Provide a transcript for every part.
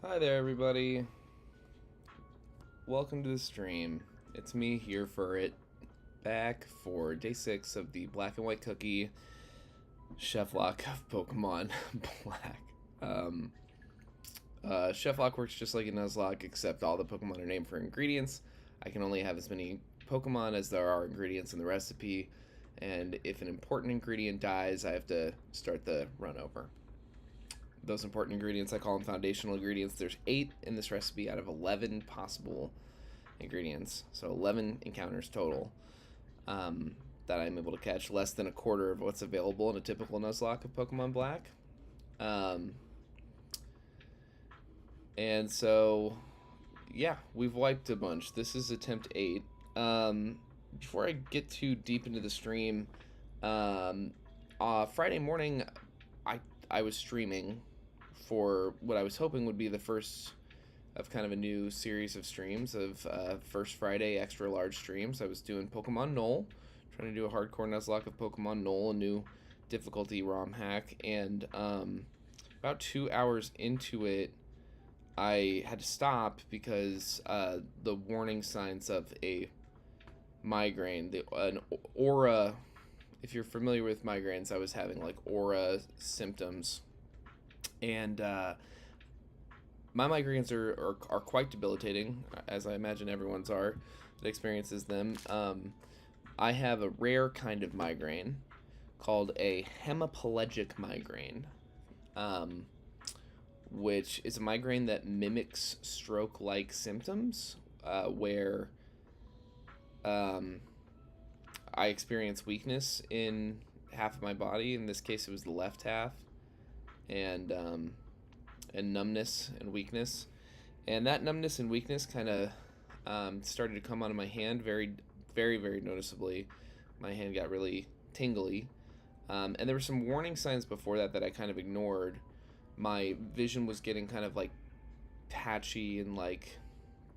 Hi there, everybody. Welcome to the stream. It's me here for it, back for day 6 of the black and white cookie Cheflocke of Pokemon Black. Cheflocke works just like a Nuzlocke, except all the Pokemon are named for ingredients. I can only have as many Pokemon as there are ingredients in the recipe, and if an important ingredient dies, I have to start the run over. Those important ingredients, I call them foundational ingredients. There's 8 in this recipe out of 11 possible ingredients, so 11 encounters total that I'm able to catch, less than a quarter of what's available in a typical Nuzlocke of Pokemon Black. And so, yeah, we've wiped a bunch. This is attempt 8. Before I get too deep into the stream, Friday morning, I was streaming for what I was hoping would be the first of kind of a new series of streams of First Friday extra large streams. I was doing Pokemon Null, trying to do a hardcore Nuzlocke of Pokemon Null, a new difficulty ROM hack, and about 2 hours into it, I had to stop because the warning signs of a migraine, an aura. If you're familiar with migraines, I was having like aura symptoms, and my migraines are quite debilitating, as I imagine everyone's are that experiences them. I have a rare kind of migraine called a hemiplegic migraine, which is a migraine that mimics stroke-like symptoms, where I experience weakness in half of my body. In this case, it was the left half, and numbness and weakness. And that numbness and weakness kind of started to come onto my hand very, very, very noticeably. My hand got really tingly. And there were some warning signs before that I kind of ignored. My vision was getting kind of like patchy and like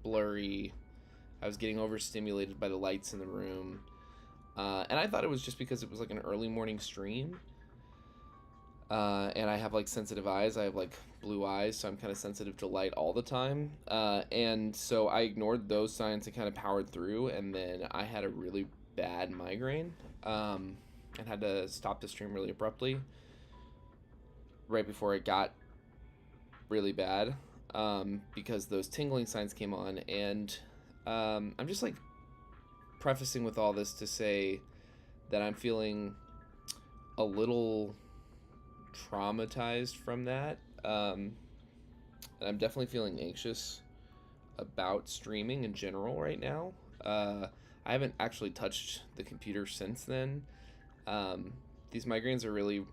blurry. I was getting overstimulated by the lights in the room. And I thought it was just because it was like an early morning stream. And I have like sensitive eyes. I have like blue eyes, so I'm kind of sensitive to light all the time. And so I ignored those signs and kind of powered through. And then I had a really bad migraine, and had to stop the stream really abruptly right before it got really bad, because those tingling signs came on. And I'm just like prefacing with all this to say that I'm feeling a little traumatized from that, and I'm definitely feeling anxious about streaming in general right now. I haven't actually touched the computer since then. These migraines are really,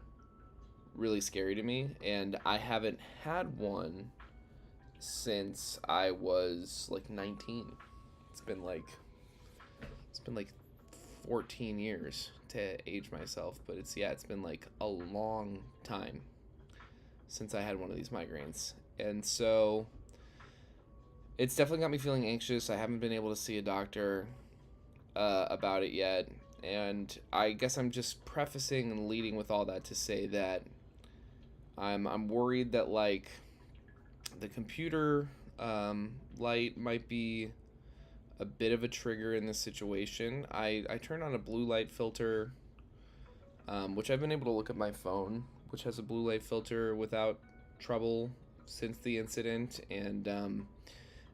really scary to me, and I haven't had one since I was like 19. It's been like 14 years to age myself, but it's been like a long time since I had one of these migraines. And so it's definitely got me feeling anxious. I haven't been able to see a doctor about it yet, and I guess I'm just prefacing and leading with all that to say that I'm worried that like the computer light might be a bit of a trigger in this situation. I turned on a blue light filter, which I've been able to look at my phone, which has a blue light filter without trouble since the incident, and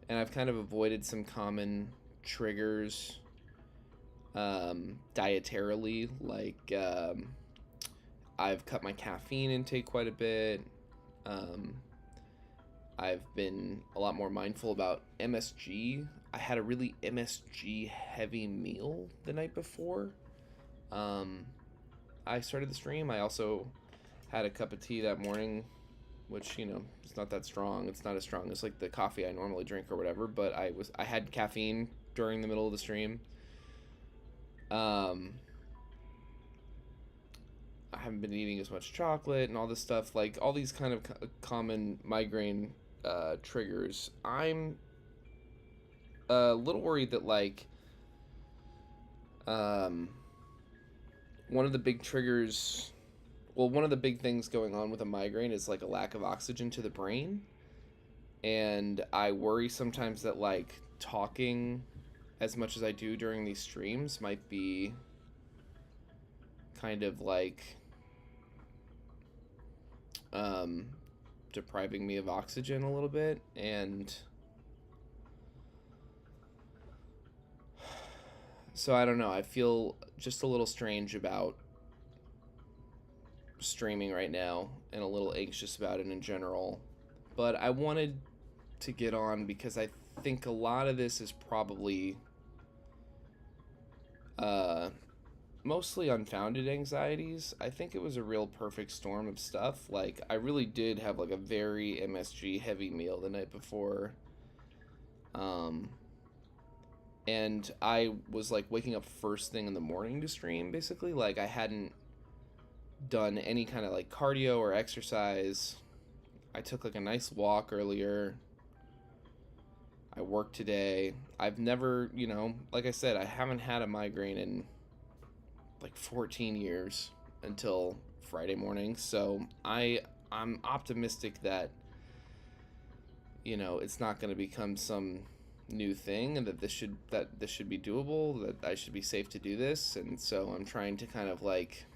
I've kind of avoided some common triggers dietarily, like I've cut my caffeine intake quite a bit. I've been a lot more mindful about MSG. I had a really MSG heavy meal the night before I started the stream. I also had a cup of tea that morning, which, you know, it's not that strong. It's not as strong as like the coffee I normally drink or whatever, but I had caffeine during the middle of the stream. I haven't been eating as much chocolate and all this stuff, like all these kind of common migraine triggers. I'm a little worried that like one of the big triggers, well, one of the big things going on with a migraine is like a lack of oxygen to the brain. And I worry sometimes that like talking as much as I do during these streams might be kind of like um, depriving me of oxygen a little bit. And so I don't know, I feel just a little strange about streaming right now and a little anxious about it in general. But I wanted to get on because I think a lot of this is probably uh, mostly unfounded anxieties. I think it was a real perfect storm of stuff. Like, I really did have like a very MSG heavy meal the night before. Um, and I was like waking up first thing in the morning to stream, basically. Like, I hadn't done any kind of like cardio or exercise. I took like a nice walk earlier. I worked today. I've never, like I said, I haven't had a migraine in like 14 years until Friday morning. So I'm optimistic that it's not going to become some new thing, and that this should be doable, that I should be safe to do this. And so I'm trying to kind of like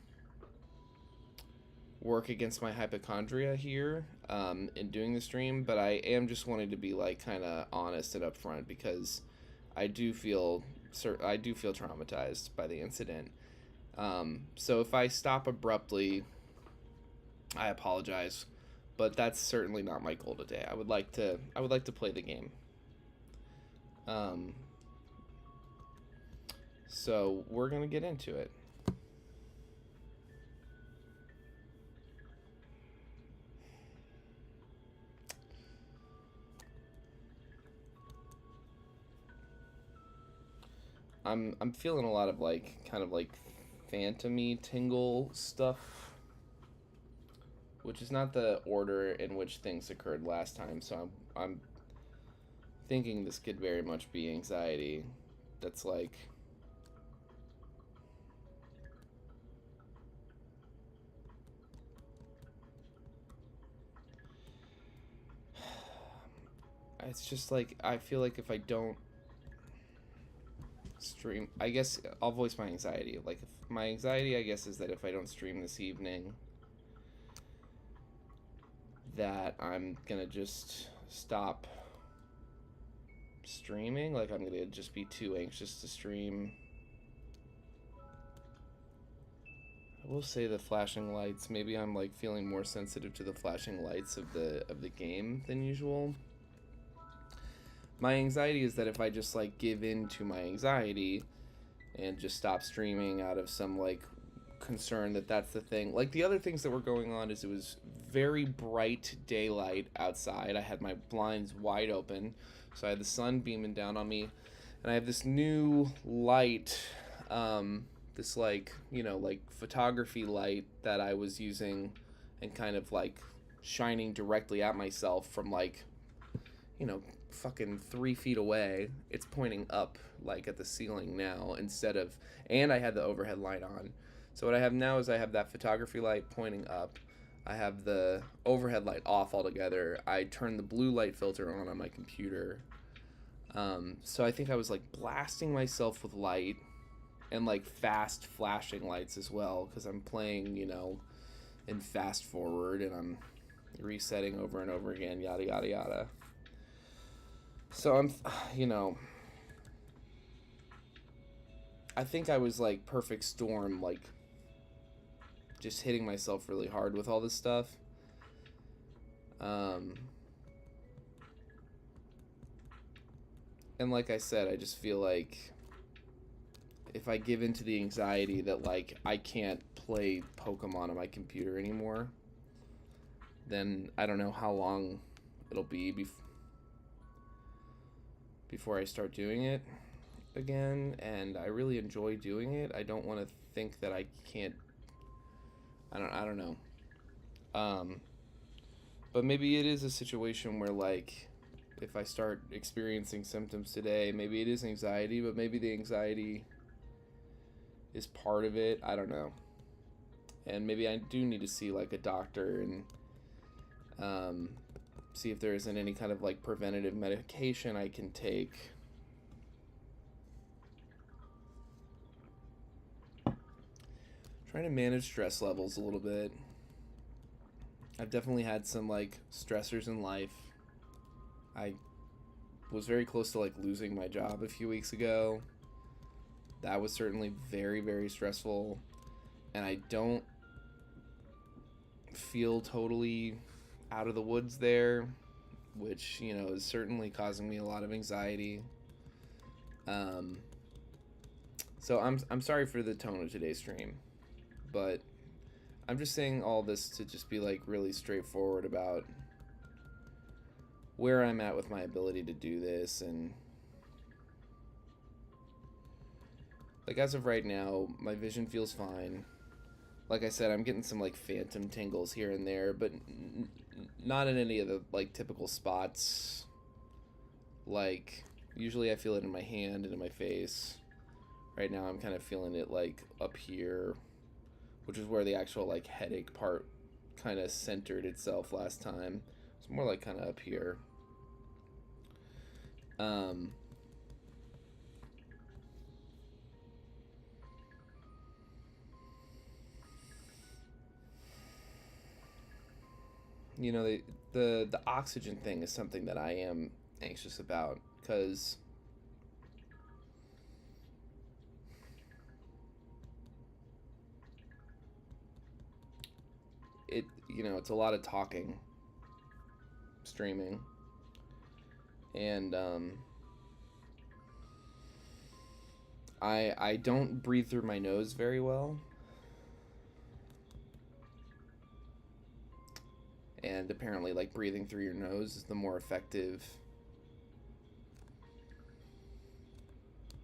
work against my hypochondria here in doing the stream, but I am just wanting to be like kind of honest and upfront, because I do feel traumatized by the incident. So if I stop abruptly, I apologize, but that's certainly not my goal today. I would like to play the game. So we're gonna get into it. I'm feeling a lot of like kind of like phantom-y tingle stuff, which is not the order in which things occurred last time. So I'm thinking this could very much be anxiety. That's like it's just like I feel like if I don't stream, I guess I'll voice my anxiety. Like, if my anxiety, I guess, is that if I don't stream this evening, that I'm gonna just stop streaming. Like, I'm gonna just be too anxious to stream. I will say the flashing lights, maybe I'm like feeling more sensitive to the flashing lights of the game than usual. My anxiety is that if I just like give in to my anxiety and just stop streaming out of some like concern that that's the thing. Like, the other things that were going on is it was very bright daylight outside. I had my blinds wide open, so I had the sun beaming down on me, and I have this new light, this like like photography light that I was using and kind of like shining directly at myself from like fucking 3 feet away. It's pointing up like at the ceiling now instead of, and I had the overhead light on. So what I have now is I have that photography light pointing up. I have the overhead light off altogether. I turned the blue light filter on my computer. So I think I was like blasting myself with light and like fast flashing lights as well, because I'm playing, in fast forward, and I'm resetting over and over again, yada yada yada. So I'm, I think I was like perfect storm, like just hitting myself really hard with all this stuff. And like I said, I just feel like if I give into the anxiety that like I can't play Pokemon on my computer anymore, then I don't know how long it'll be before I start doing it again. And I really enjoy doing it. I don't want to think that I can't. I don't know. But maybe it is a situation where like if I start experiencing symptoms today, maybe it is anxiety, but maybe the anxiety is part of it. I don't know. And maybe I do need to see like a doctor and see if there isn't any kind of like preventative medication I can take. Trying to manage stress levels a little bit. I've definitely had some like stressors in life. I was very close to like losing my job a few weeks ago. That was certainly very, very stressful. And I don't feel totally out of the woods there, which, you know, is certainly causing me a lot of anxiety. So I'm sorry for the tone of today's stream, but I'm just saying all this to just be like really straightforward about where I'm at with my ability to do this. And like as of right now, my vision feels fine. Like I said, I'm getting some like phantom tingles here and there, but not in any of the like typical spots. Like usually I feel it in my hand and in my face. Right now I'm kind of feeling it like up here, which is where the actual like headache part kind of centered itself last time. It's more like kind of up here. You know, the oxygen thing is something that I am anxious about, because it, you know, it's a lot of talking, streaming, and I don't breathe through my nose very well, and apparently like breathing through your nose is the more effective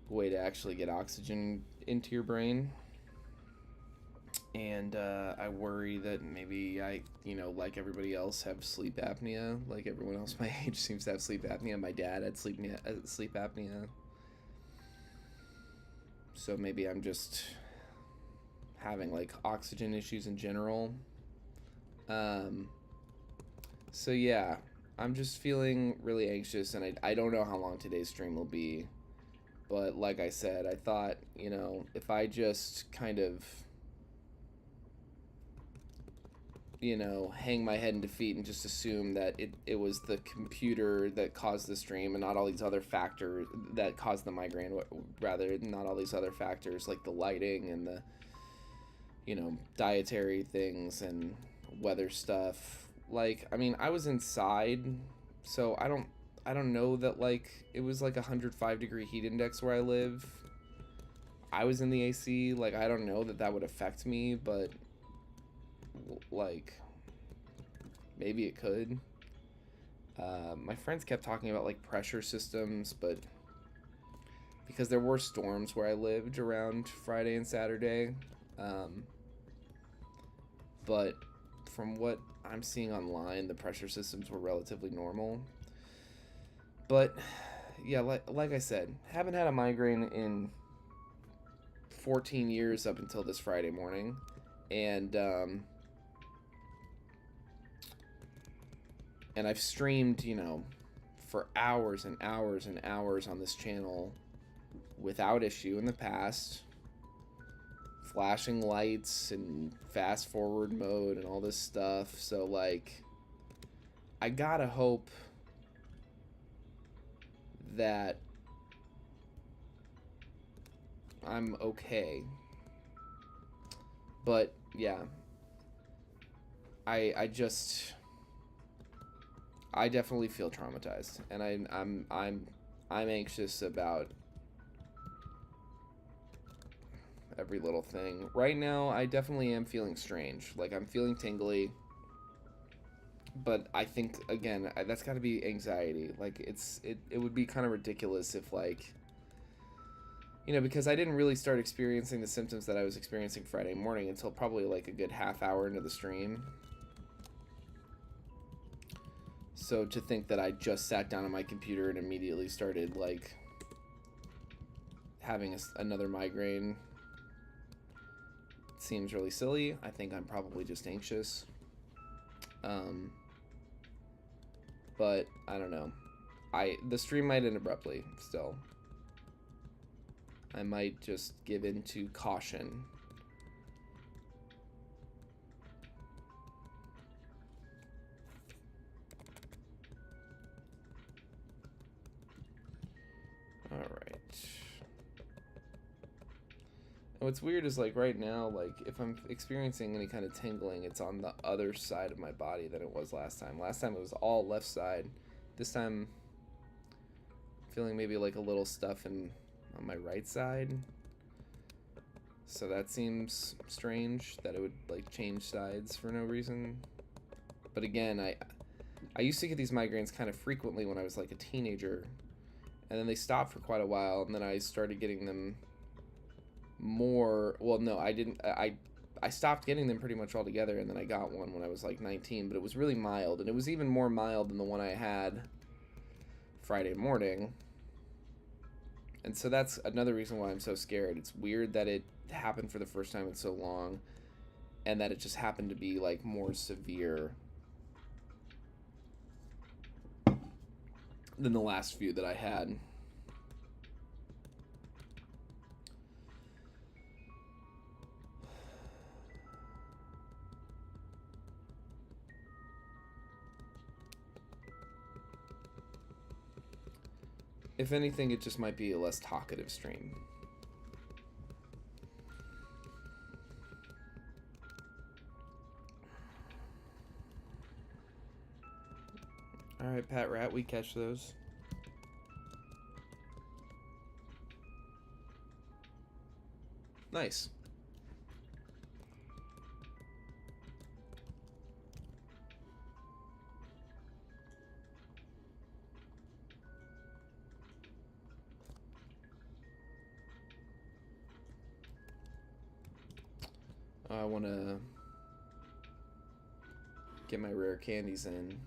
way to actually get oxygen into your brain. And I worry that maybe I, you know, like everybody else, have sleep apnea. Like everyone else my age seems to have sleep apnea. My dad had sleep apnea. So maybe I'm just having like oxygen issues in general. So yeah, I'm just feeling really anxious, and I don't know how long today's stream will be. But like I said, I thought, you know, if I just kind of, you know, hang my head in defeat and just assume that it was the computer that caused the stream and not all these other factors that caused the migraine, rather not all these other factors like the lighting and the, you know, dietary things and weather stuff. Like, I mean, I was inside, so I don't know that like it was like 105-degree heat index where I live. I was in the AC, like I don't know that that would affect me, but like maybe it could. My friends kept talking about like pressure systems, but because there were storms where I lived around Friday and Saturday, but from what I'm seeing online, the pressure systems were relatively normal. But yeah, like I said, haven't had a migraine in 14 years up until this Friday morning, and I've streamed, you know, for hours and hours and hours on this channel without issue in the past. Flashing lights and fast forward mode and all this stuff. So like, I gotta hope that I'm okay. But yeah, I definitely feel traumatized, and I'm anxious about every little thing. Right now, I definitely am feeling strange. Like, I'm feeling tingly, but I think, again, that's got to be anxiety. Like, it would be kind of ridiculous if, like, you know, because I didn't really start experiencing the symptoms that I was experiencing Friday morning until probably, like, a good half hour into the stream. So to think that I just sat down on my computer and immediately started, like, having another migraine seems really silly. I think I'm probably just anxious. but I don't know. The stream might end abruptly still. I might just give in to caution. Alright. And what's weird is, like, right now, like, if I'm experiencing any kind of tingling, it's on the other side of my body than it was last time. Last time it was all left side. This time, I'm feeling maybe, like, a little stuff on my right side. So that seems strange, that it would, like, change sides for no reason. But again, I used to get these migraines kind of frequently when I was, like, a teenager. And then they stopped for quite a while, and then I started getting them more. Well, no, I didn't. I stopped getting them pretty much altogether, and then I got one when I was like 19, but it was really mild, and it was even more mild than the one I had Friday morning. And so that's another reason why I'm so scared. It's weird that it happened for the first time in so long, and that it just happened to be like more severe than the last few that I had. If anything, it just might be a less talkative stream. Alright, Pat Rat, we catch those. Nice. I want to get my rare candies in.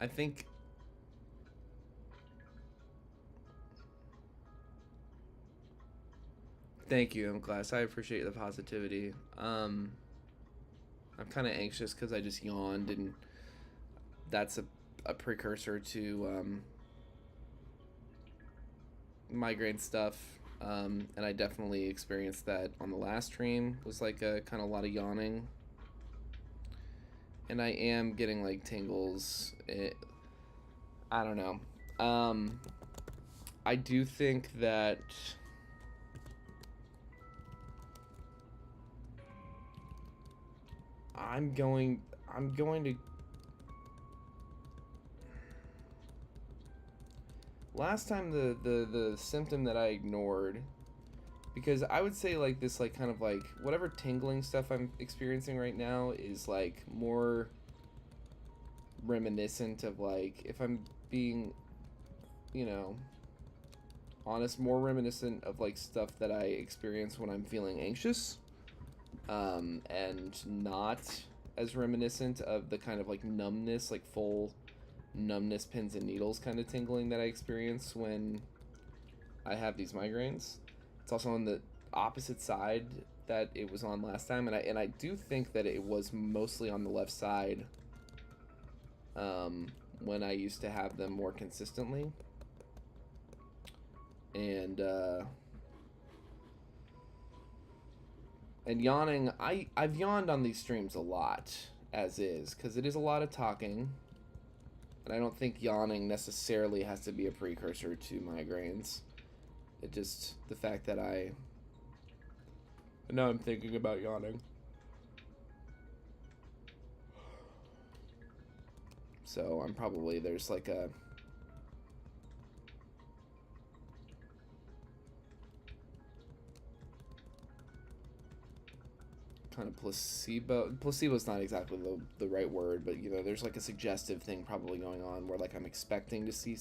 I think thank you, M-Class. I appreciate the positivity. I'm kind of anxious because I just yawned, and that's a precursor to migraine stuff. And I definitely experienced that on the last stream. It was like a kind of a lot of yawning. And I am getting like tingles. I don't know. I do think that I'm going to. Last time the symptom that I ignored, because I would say like this, like kind of like whatever tingling stuff I'm experiencing right now is like more reminiscent of, like, if I'm being, you know, honest, more reminiscent of like stuff that I experience when I'm feeling anxious, and not as reminiscent of the kind of like numbness, like full numbness, pins and needles kind of tingling that I experience when I have these migraines. It's also on the opposite side that it was on last time, and I do think that it was mostly on the left side when I used to have them more consistently. And yawning, I've yawned on these streams a lot as is, because it is a lot of talking. And I don't think yawning necessarily has to be a precursor to migraines. It just, the fact that now I'm thinking about yawning. So I'm probably, there's like a kind of placebo's not exactly the right word, but you know, there's like a suggestive thing probably going on where like I'm expecting to see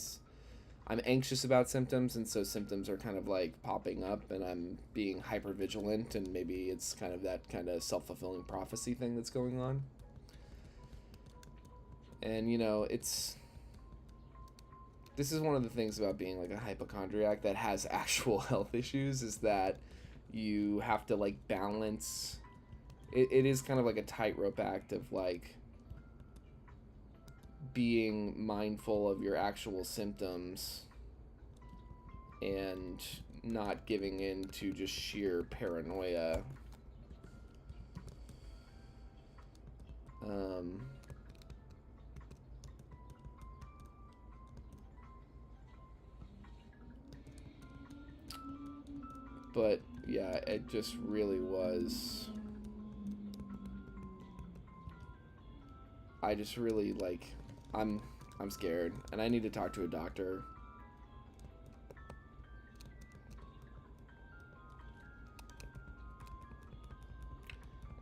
I'm anxious about symptoms, and so symptoms are kind of like popping up, and I'm being hyper vigilant, and maybe it's kind of that kind of self fulfilling prophecy thing that's going on. And you know, this is one of the things about being like a hypochondriac that has actual health issues, is that you have to like balance. It is kind of like a tightrope act of like being mindful of your actual symptoms and not giving in to just sheer paranoia. But yeah, it just really was. I just really like, I'm scared, and I need to talk to a doctor.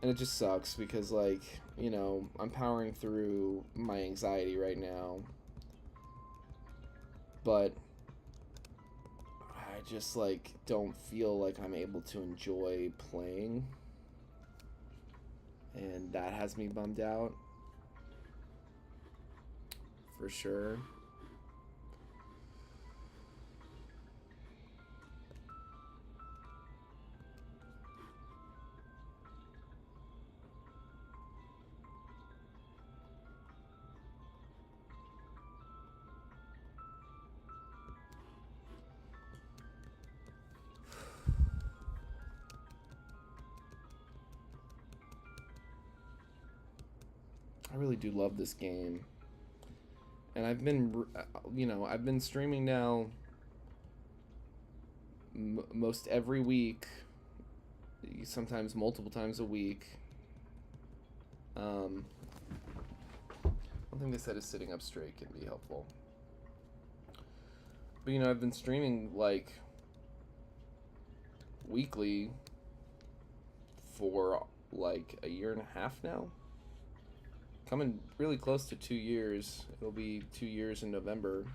And it just sucks because, like, you know, I'm powering through my anxiety right now, but I just like don't feel like I'm able to enjoy playing, and that has me bummed out for sure. I really do love this game. And I've been, you know, I've been streaming now most every week, sometimes multiple times a week. One thing they said is sitting up straight can be helpful. But, you know, I've been streaming, like, weekly for, like, a year and a half now. Coming really close to 2 years. It'll be 2 years in November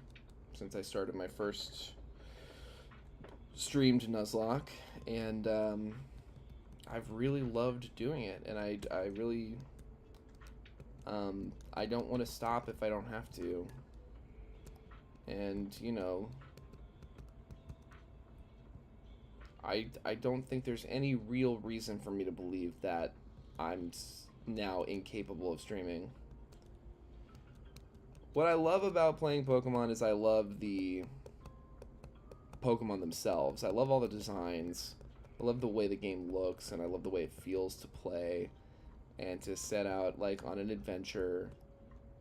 since I started my first streamed Nuzlocke, and I've really loved doing it, and I really I don't want to stop if I don't have to. And you know, I don't think there's any real reason for me to believe that I'm now incapable of streaming. What I love about playing Pokemon is I love the Pokemon themselves. I love all the designs. I love the way the game looks, and I love the way it feels to play and to set out like on an adventure.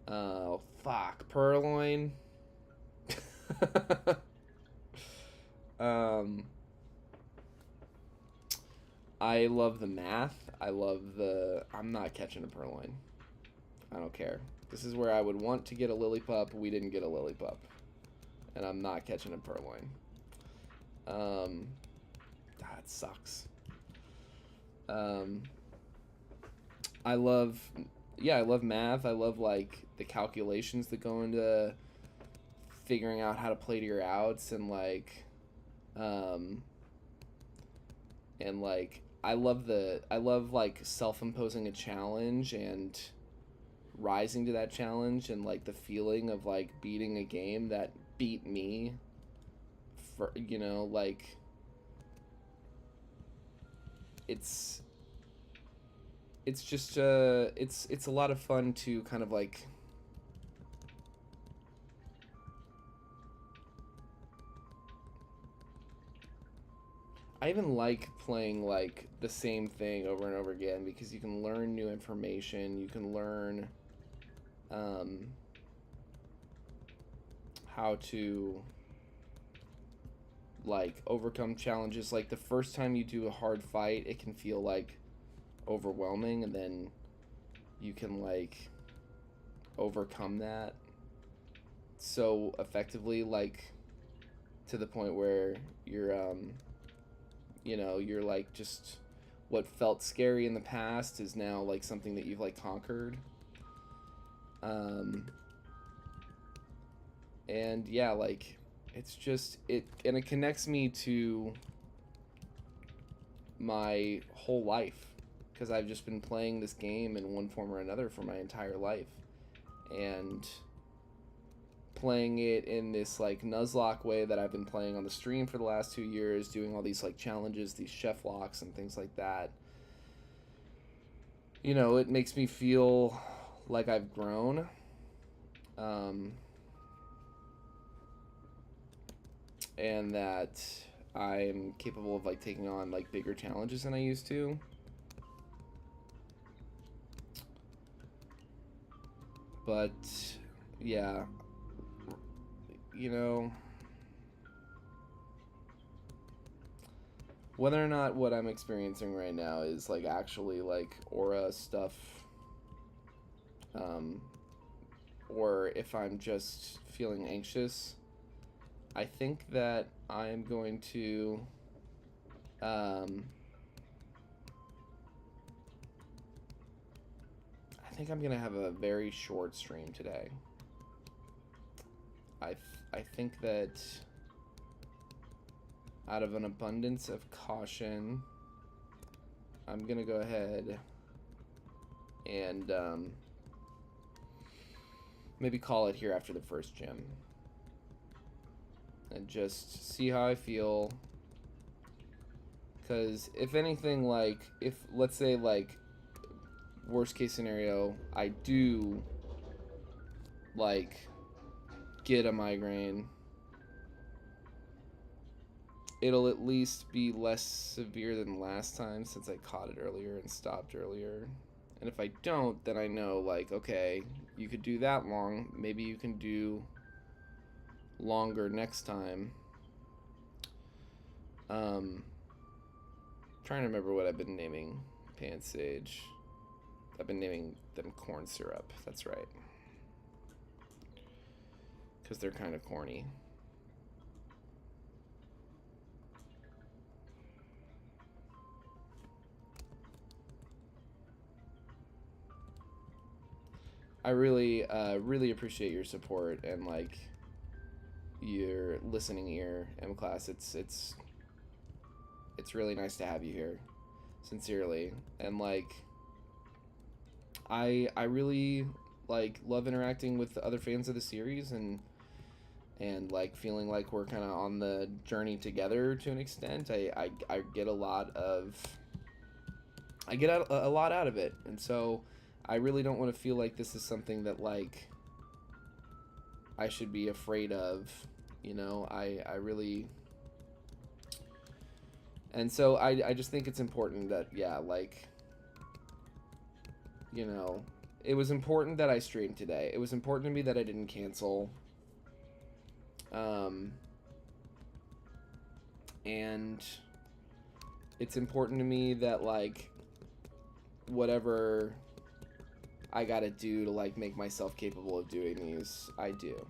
Oh fuck, Purloin. I love the math. I love the. I'm not catching a Purloin. I don't care. This is where I would want to get a Lillipup. We didn't get a Lillipup, and I'm not catching a Purloin. That sucks. I love, yeah, I love math. I love like the calculations that go into figuring out how to play to your outs, and like I love like self-imposing a challenge and rising to that challenge, and like the feeling of like beating a game that beat me. For, you know, like it's just it's a lot of fun to kind of like I even like playing like the same thing over and over again, because you can learn new information, you can learn how to like overcome challenges. Like the first time you do a hard fight, it can feel like overwhelming, and then you can like overcome that so effectively, like to the point where you're you know, you're like just what felt scary in the past is now like something that you've like conquered. And yeah, like it's just and it connects me to my whole life, because I've just been playing this game in one form or another for my entire life, and playing it in this like Nuzlocke way that I've been playing on the stream for the last 2 years, doing all these like challenges, these Cheflocks and things like that. You know, it makes me feel like I've grown. And that I'm capable of like taking on like bigger challenges than I used to. But yeah, you know, whether or not what I'm experiencing right now is like actually like aura stuff, or if I'm just feeling anxious, I think that I'm going to I think I'm gonna have a very short stream today. I think that out of an abundance of caution, I'm gonna go ahead and maybe call it here after the first gym and just see how I feel. Because if anything, like, if let's say like worst case scenario, I do like get a migraine, it'll at least be less severe than last time, since I caught it earlier and stopped earlier. And if I don't, then I know, like, okay, you could do that long, maybe you can do longer next time. Trying to remember what I've been naming Pan Sage. I've been naming them corn syrup, that's right, because they're kind of corny. I really, really appreciate your support and like your listening ear, M class. It's really nice to have you here, sincerely. And like, I really like love interacting with the other fans of the series, and like feeling like we're kind of on the journey together to an extent. I get a lot of a lot out of it, and so I really don't want to feel like this is something that like I should be afraid of, you know. I really, and so I just think it's important that, yeah, like, you know, it was important that I streamed today. It was important to me that I didn't cancel. And it's important to me that like whatever I gotta do to like make myself capable of doing these, I do.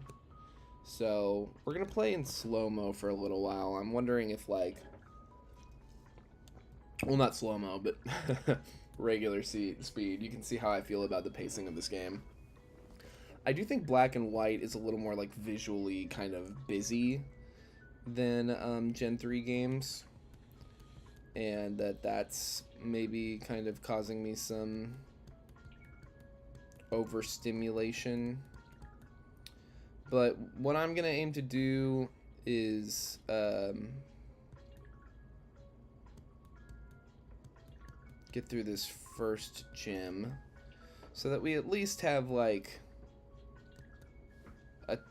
So we're gonna play in slow-mo for a little while. I'm wondering if like, well, not slow-mo, but regular speed. You can see how I feel about the pacing of this game. I do think black and white is a little more like visually kind of busy than Gen 3 games, and that's maybe kind of causing me some overstimulation. But what I'm gonna aim to do is get through this first gym so that we at least have like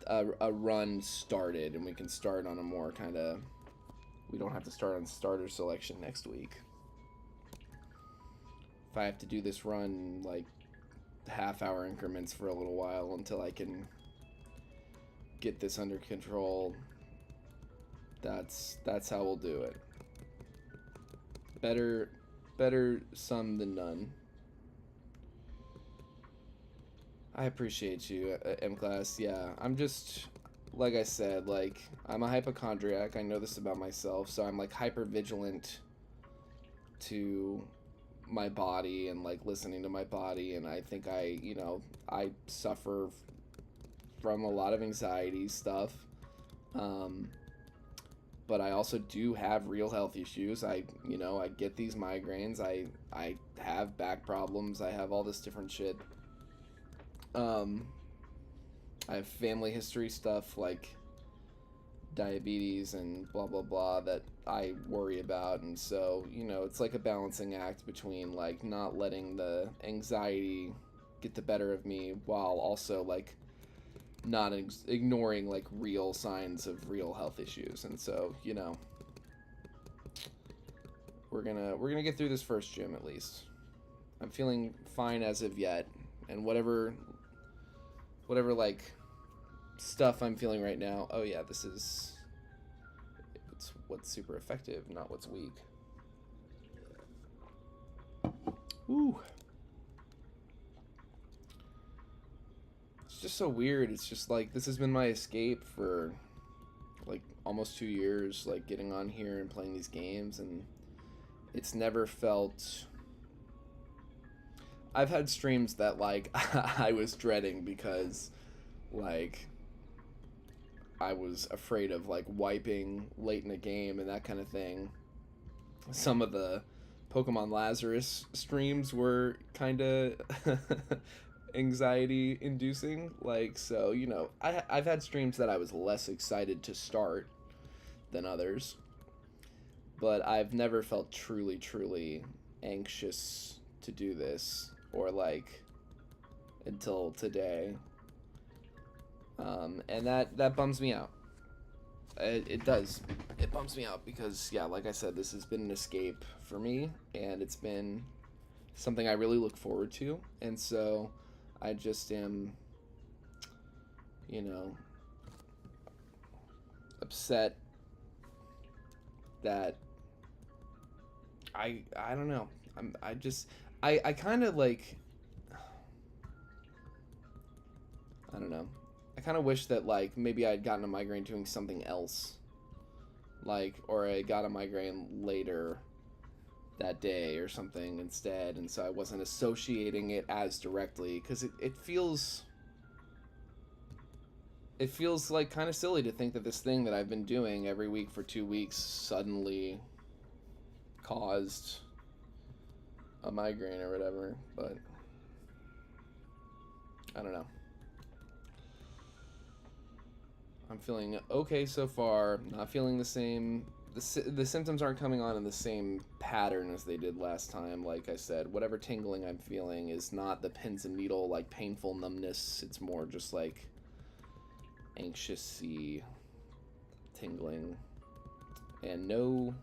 a run started, and we can start on a more kind of, we don't have to start on starter selection next week. If I have to do this run like half-hour increments for a little while until I can get this under control, that's how we'll do it. Better some than none. I appreciate you, M-Class. Yeah, I'm just, like I said, like, I'm a hypochondriac. I know this about myself, so I'm, like, hyper-vigilant to my body and, like, listening to my body, and I think you know, I suffer from a lot of anxiety stuff. Um, but I also do have real health issues. I get these migraines. I have back problems. I have all this different shit. Um, I have family history stuff like diabetes and blah blah blah that I worry about, and so it's like a balancing act between like not letting the anxiety get the better of me while also like not ignoring like real signs of real health issues. And so we're gonna get through this first gym at least. I'm feeling fine as of yet, and whatever like stuff I'm feeling right now. Oh yeah, it's what's super effective, not what's weak. Ooh. It's just so weird. It's just like this has been my escape for like almost 2 years, like getting on here and playing these games, and it's never felt. I've had streams that like I was dreading because like I was afraid of like wiping late in a game and that kind of thing. Some of the Pokemon Lazarus streams were kind of anxiety inducing. Like, so, I've had streams that I was less excited to start than others, but I've never felt truly, truly anxious to do this, or like until today. And that bums me out. It does. It bums me out because, yeah, like I said, this has been an escape for me, and it's been something I really look forward to. And so I just am, upset that I don't know. I kind of like, I don't know. I kind of wish that, like, maybe I'd gotten a migraine doing something else. Like, or I got a migraine later that day or something instead, and so I wasn't associating it as directly, because it feels like kind of silly to think that this thing that I've been doing every week for 2 weeks suddenly caused a migraine or whatever, but I don't know. I'm feeling okay so far. Not feeling the same. The symptoms aren't coming on in the same pattern as they did last time. Like I said, whatever tingling I'm feeling is not the pins and needle, like painful numbness. It's more just like anxious-y tingling. And no,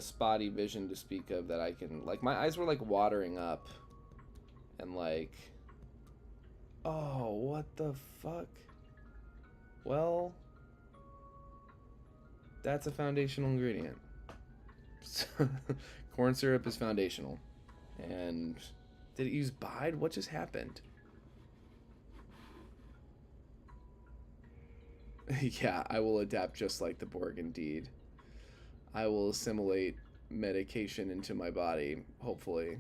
spotty vision to speak of that I can... Like, my eyes were, like, watering up. And, like... Oh, what the fuck? Well, that's a foundational ingredient. Corn syrup is foundational. And did it use Bide? What just happened? Yeah, I will adapt just like the Borg indeed. I will assimilate medication into my body, hopefully.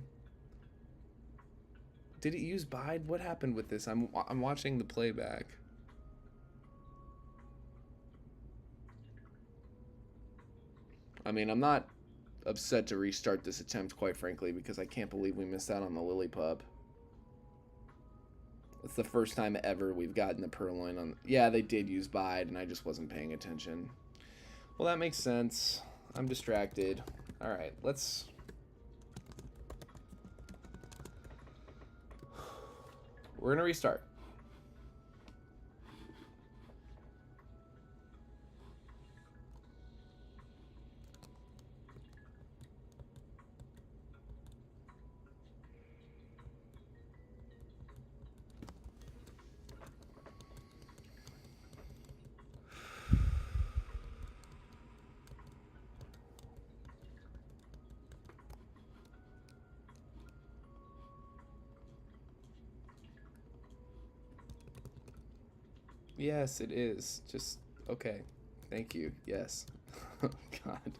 Did it use Bide? What happened with this? I'm watching the playback. I mean, I'm not upset to restart this attempt, quite frankly, because I can't believe we missed out on the Lillipup. It's the first time ever we've gotten the Purloin on... Yeah, they did use Bide, and I just wasn't paying attention. Well, that makes sense. I'm distracted. Alright, let's... We're gonna restart. Yes, it is. Just, okay. Thank you. Yes. Oh, God.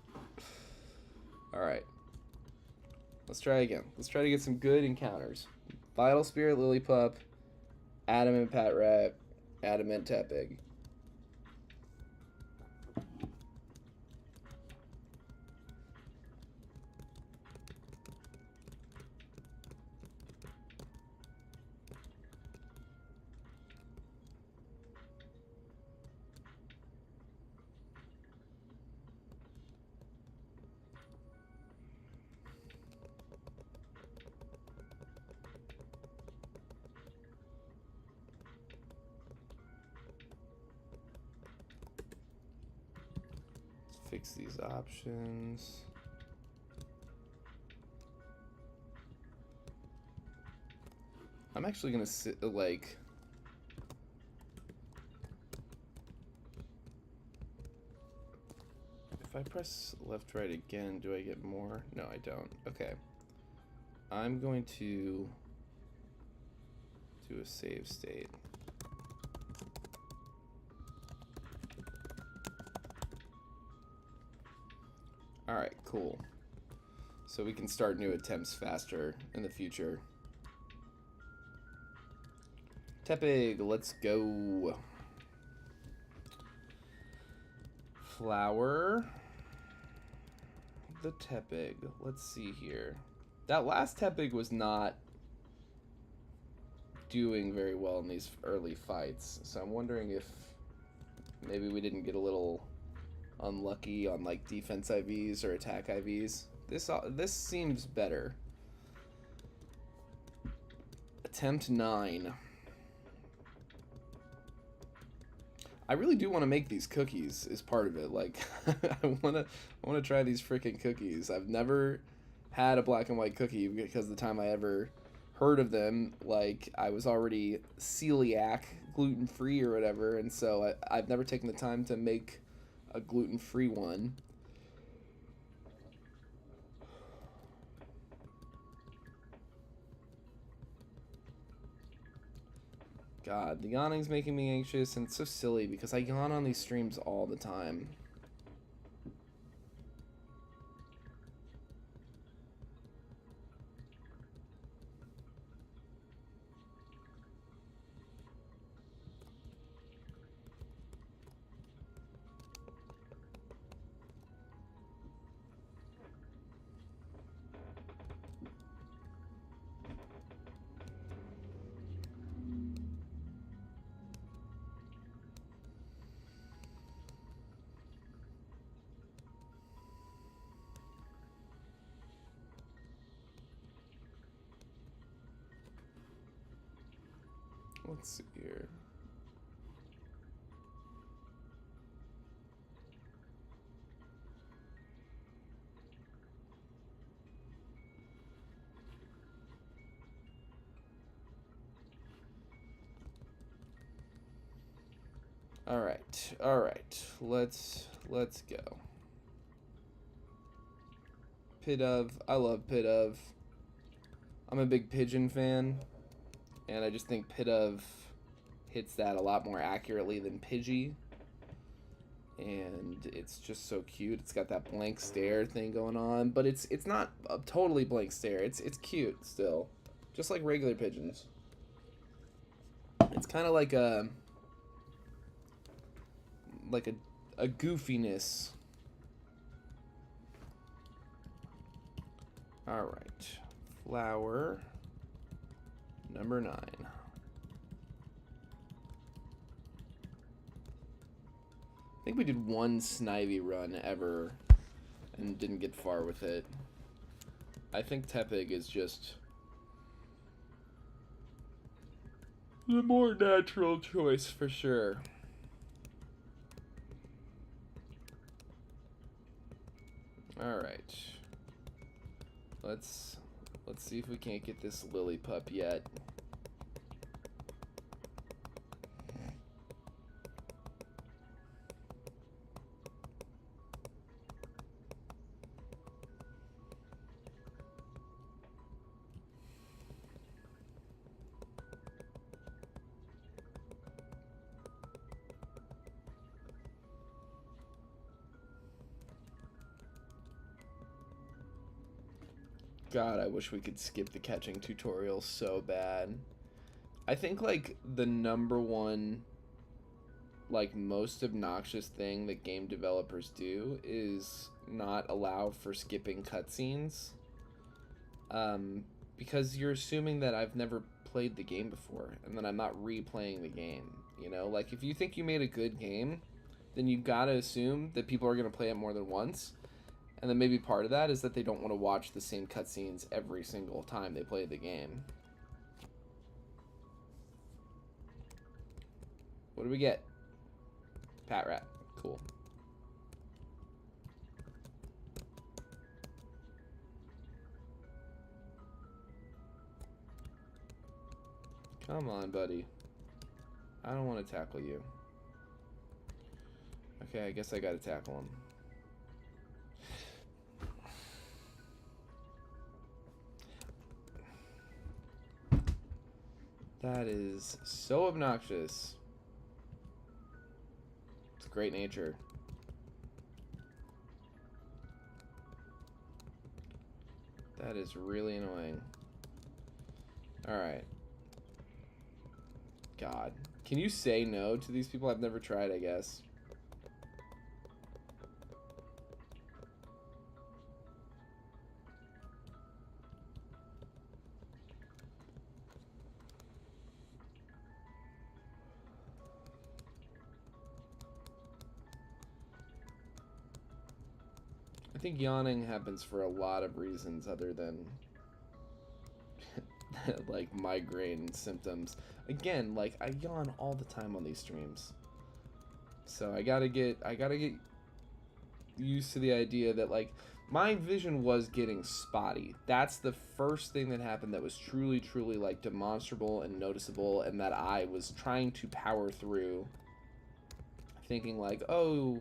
Alright. Let's try again. Let's try to get some good encounters. Vital Spirit, Lillipup, Adamant Pat Rat, Adamant Tepig. Fix these options. I'm actually gonna sit like. If I press left, right again, do I get more? No, I don't. Okay. I'm going to do a save state. Alright, cool. So we can start new attempts faster in the future. Tepig, let's go. Flour. The Tepig. Let's see here. That last Tepig was not doing very well in these early fights, so I'm wondering if maybe we didn't get a little unlucky on like defense IVs or attack IVs. This seems better. Attempt 9. I really do want to make these cookies as part of it. Like, I wanna try these freaking cookies. I've never had a black and white cookie because the time I ever heard of them, like, I was already celiac, gluten-free or whatever, and so I've never taken the time to make a gluten-free one. God, the yawning's making me anxious, and it's so silly because I yawn on these streams all the time. Let's see here. All right. Let's go. Pit of. I love Pit of. I'm a big pigeon fan, and I just think Pit of hits that a lot more accurately than Pidgey. And it's just so cute. It's got that blank stare thing going on, but it's not a totally blank stare. It's cute still, just like regular pigeons. It's kind of like a goofiness. All right, flower number 9. I think we did one Snivy run ever and didn't get far with it. I think Tepig is just the more natural choice for sure. All right. Let's see if we can't get this lily pup yet. God, I wish we could skip the catching tutorial so bad. I think, like, the number one, like, most obnoxious thing that game developers do is not allow for skipping cutscenes. Because you're assuming that I've never played the game before, and that I'm not replaying the game, you know? Like, if you think you made a good game, then you gotta assume that people are gonna play it more than once. And then maybe part of that is that they don't want to watch the same cutscenes every single time they play the game. What do we get? Pat Rat. Cool. Come on, buddy. I don't want to tackle you. Okay, I guess I gotta tackle him. That is so obnoxious. It's great nature. That is really annoying. Alright. God. Can you say no to these people? I've never tried, I guess. I think yawning happens for a lot of reasons other than like migraine symptoms. Again, like I yawn all the time on these streams. So I gotta get used to the idea that like my vision was getting spotty. That's the first thing that happened that was truly like demonstrable and noticeable, and that I was trying to power through, thinking like, oh,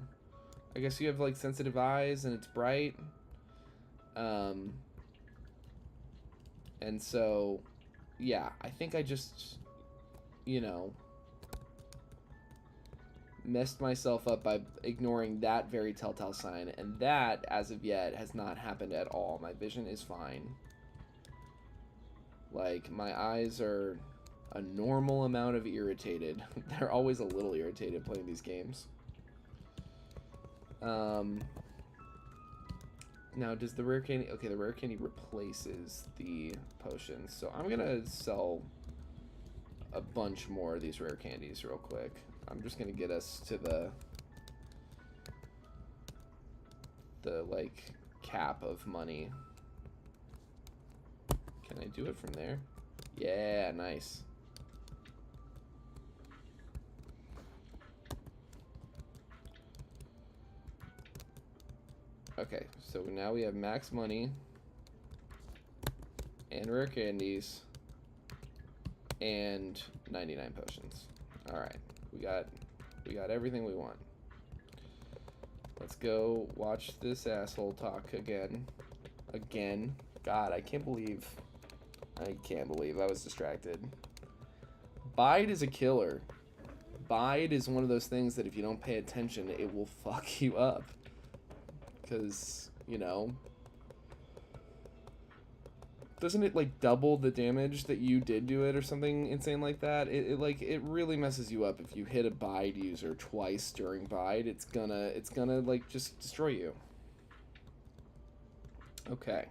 I guess you have like sensitive eyes and it's bright. And so, yeah, I think I just, you know, messed myself up by ignoring that very telltale sign. And that, as of yet, has not happened at all. My vision is fine. Like, my eyes are a normal amount of irritated. They're always a little irritated playing these games. Now, does the rare candy... Okay, the rare candy replaces the potions. So I'm going to sell a bunch more of these rare candies real quick. I'm just going to get us to the, like, cap of money. Can I do it from there? Yeah, nice. Okay, so now we have max money and rare candies and 99 potions. All right, we got everything we want. Let's go watch this asshole talk again. God, I can't believe I was distracted. Bide is a killer. Bide is one of those things that if you don't pay attention, it will fuck you up. Because, you know, doesn't it like double the damage that you did to it or something insane like that? It really messes you up if you hit a Bide user twice during Bide. It's gonna like just destroy you. Okay.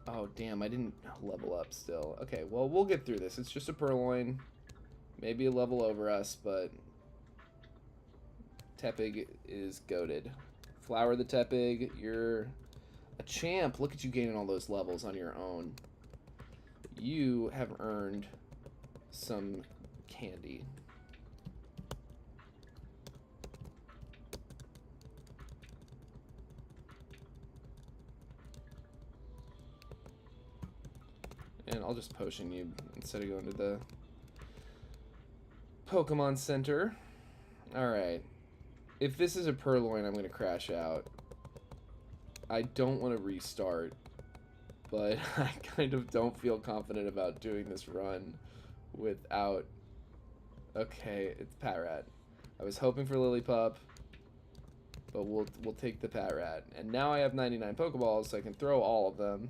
Oh damn, I didn't level up still. Okay, well we'll get through this. It's just a purloin, maybe a level over us, but Tepig is goated. Flower the Tepig, you're a champ. Look at you gaining all those levels on your own. You have earned some candy. And I'll just potion you instead of going to the Pokemon Center. Alright. If this is a purloin, I'm going to crash out. I don't want to restart, but I kind of don't feel confident about doing this run without... Okay, it's Patrat. I was hoping for Lillipup, but we'll take the Patrat. And now I have 99 Pokeballs, so I can throw all of them.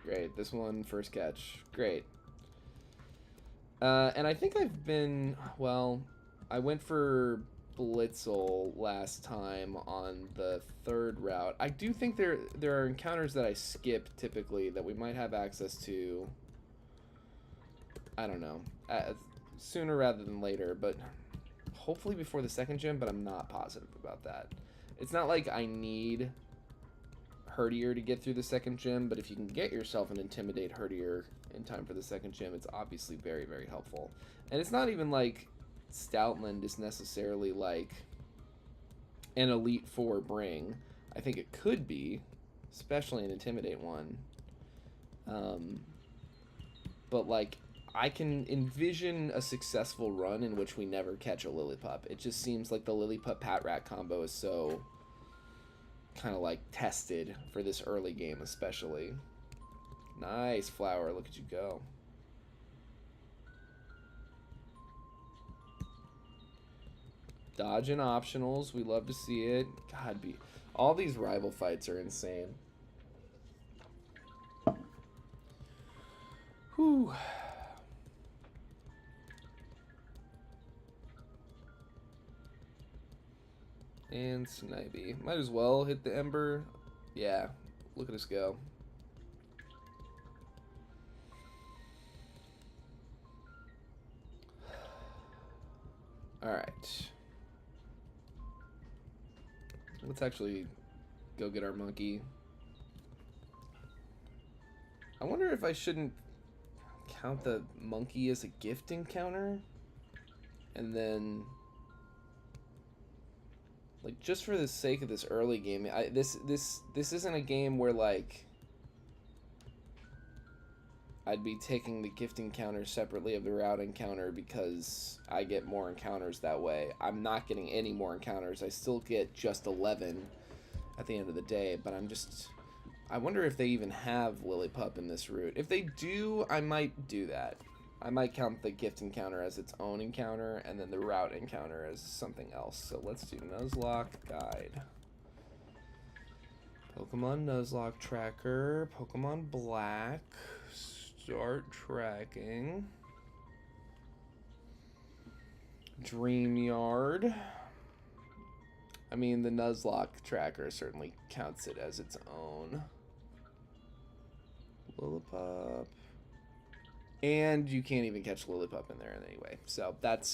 Great, this one, first catch. Great. And I think I've been... Well... I went for Blitzel last time on the third route. I do think there are encounters that I skip typically that we might have access to, I don't know, sooner rather than later, but hopefully before the second gym, but I'm not positive about that. It's not like I need Herdier to get through the second gym, but if you can get yourself an Intimidate Herdier in time for the second gym, it's obviously very, very helpful. And it's not even like Stoutland is necessarily like an Elite Four bring. I think it could be, especially an Intimidate one. but like I can envision a successful run in which we never catch a Lillipup. It just seems like the Lillipup Patrat combo is so kind of like tested for this early game, especially. Nice flower, look at you go. Dodging optionals, we love to see it. God, all these rival fights are insane. Whew. And Snivy. Might as well hit the Ember. Yeah, look at us go. Alright. Let's actually go get our monkey. I wonder if I shouldn't count the monkey as a gift encounter. And then, like, just for the sake of this early game, this isn't a game where, like, I'd be taking the gift encounter separately of the route encounter because I get more encounters that way. I'm not getting any more encounters. I still get just 11 at the end of the day, but I wonder if they even have Lillipup in this route. If they do, I might do that. I might count the gift encounter as its own encounter and then the route encounter as something else. So let's do Nuzlocke guide. Pokemon Nuzlocke tracker, Pokemon Black. Start tracking. Dream Yard. I mean, the Nuzlocke tracker certainly counts it as its own. Lillipup. And you can't even catch Lillipup in there anyway. So that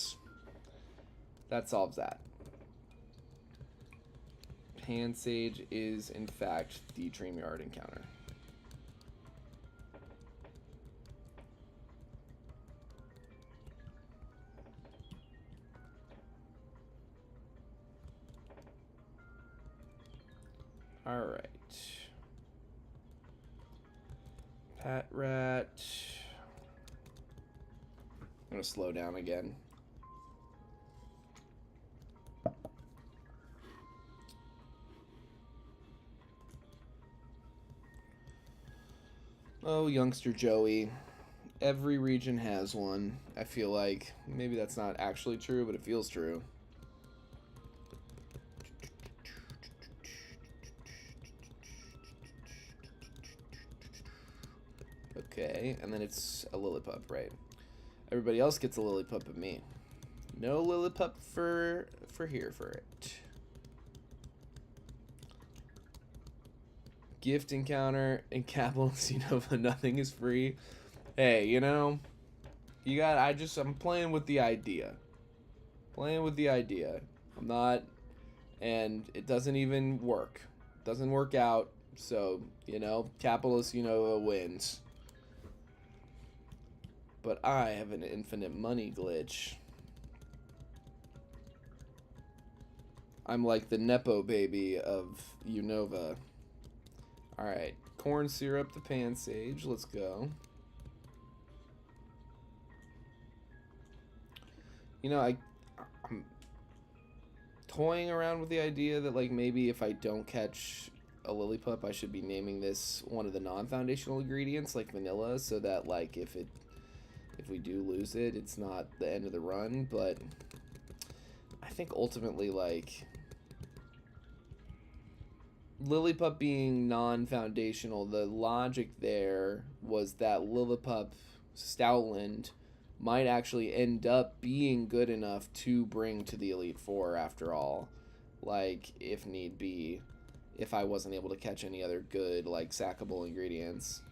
solves that. Pansage is, in fact, the Dream Yard encounter. Alright. Patrat. I'm going to slow down again. Oh, youngster Joey. Every region has one. I feel like maybe that's not actually true, but it feels true. Okay, and then it's a Lillipup, right? Everybody else gets a Lillipup but me. No Lillipup for here for it. Gift encounter in Capital Unova, nothing is free. Hey, you know, I'm playing with the idea. Playing with the idea. I'm not, and it doesn't even work. Doesn't work out, so, you know, Capitalist Unova wins. But I have an infinite money glitch. I'm like the Nepo baby of Unova. Alright, corn syrup to Pansage. Let's go. You know, I'm toying around with the idea that, like, maybe if I don't catch a Lillipup, I should be naming this one of the non-foundational ingredients, like vanilla, so that, like, if we do lose it, it's not the end of the run. But I think ultimately, like, Lillipup being non-foundational, the logic there was that Lillipup Stoutland might actually end up being good enough to bring to the Elite Four after all. Like, if need be, if I wasn't able to catch any other good, like, sackable ingredients.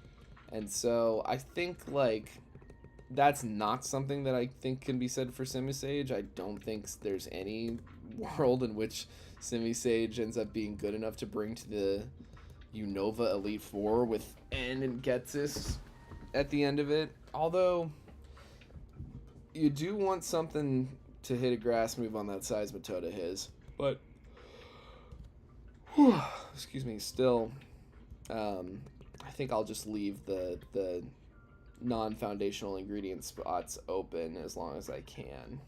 And so I think, like, that's not something that I think can be said for Simisage. I don't think there's any world in which Simisage ends up being good enough to bring to the Unova Elite Four with N and Getsis at the end of it. Although, you do want something to hit a grass move on that Seismitoad of his. But, excuse me, still, I think I'll just leave the non-foundational ingredient spots open as long as I can,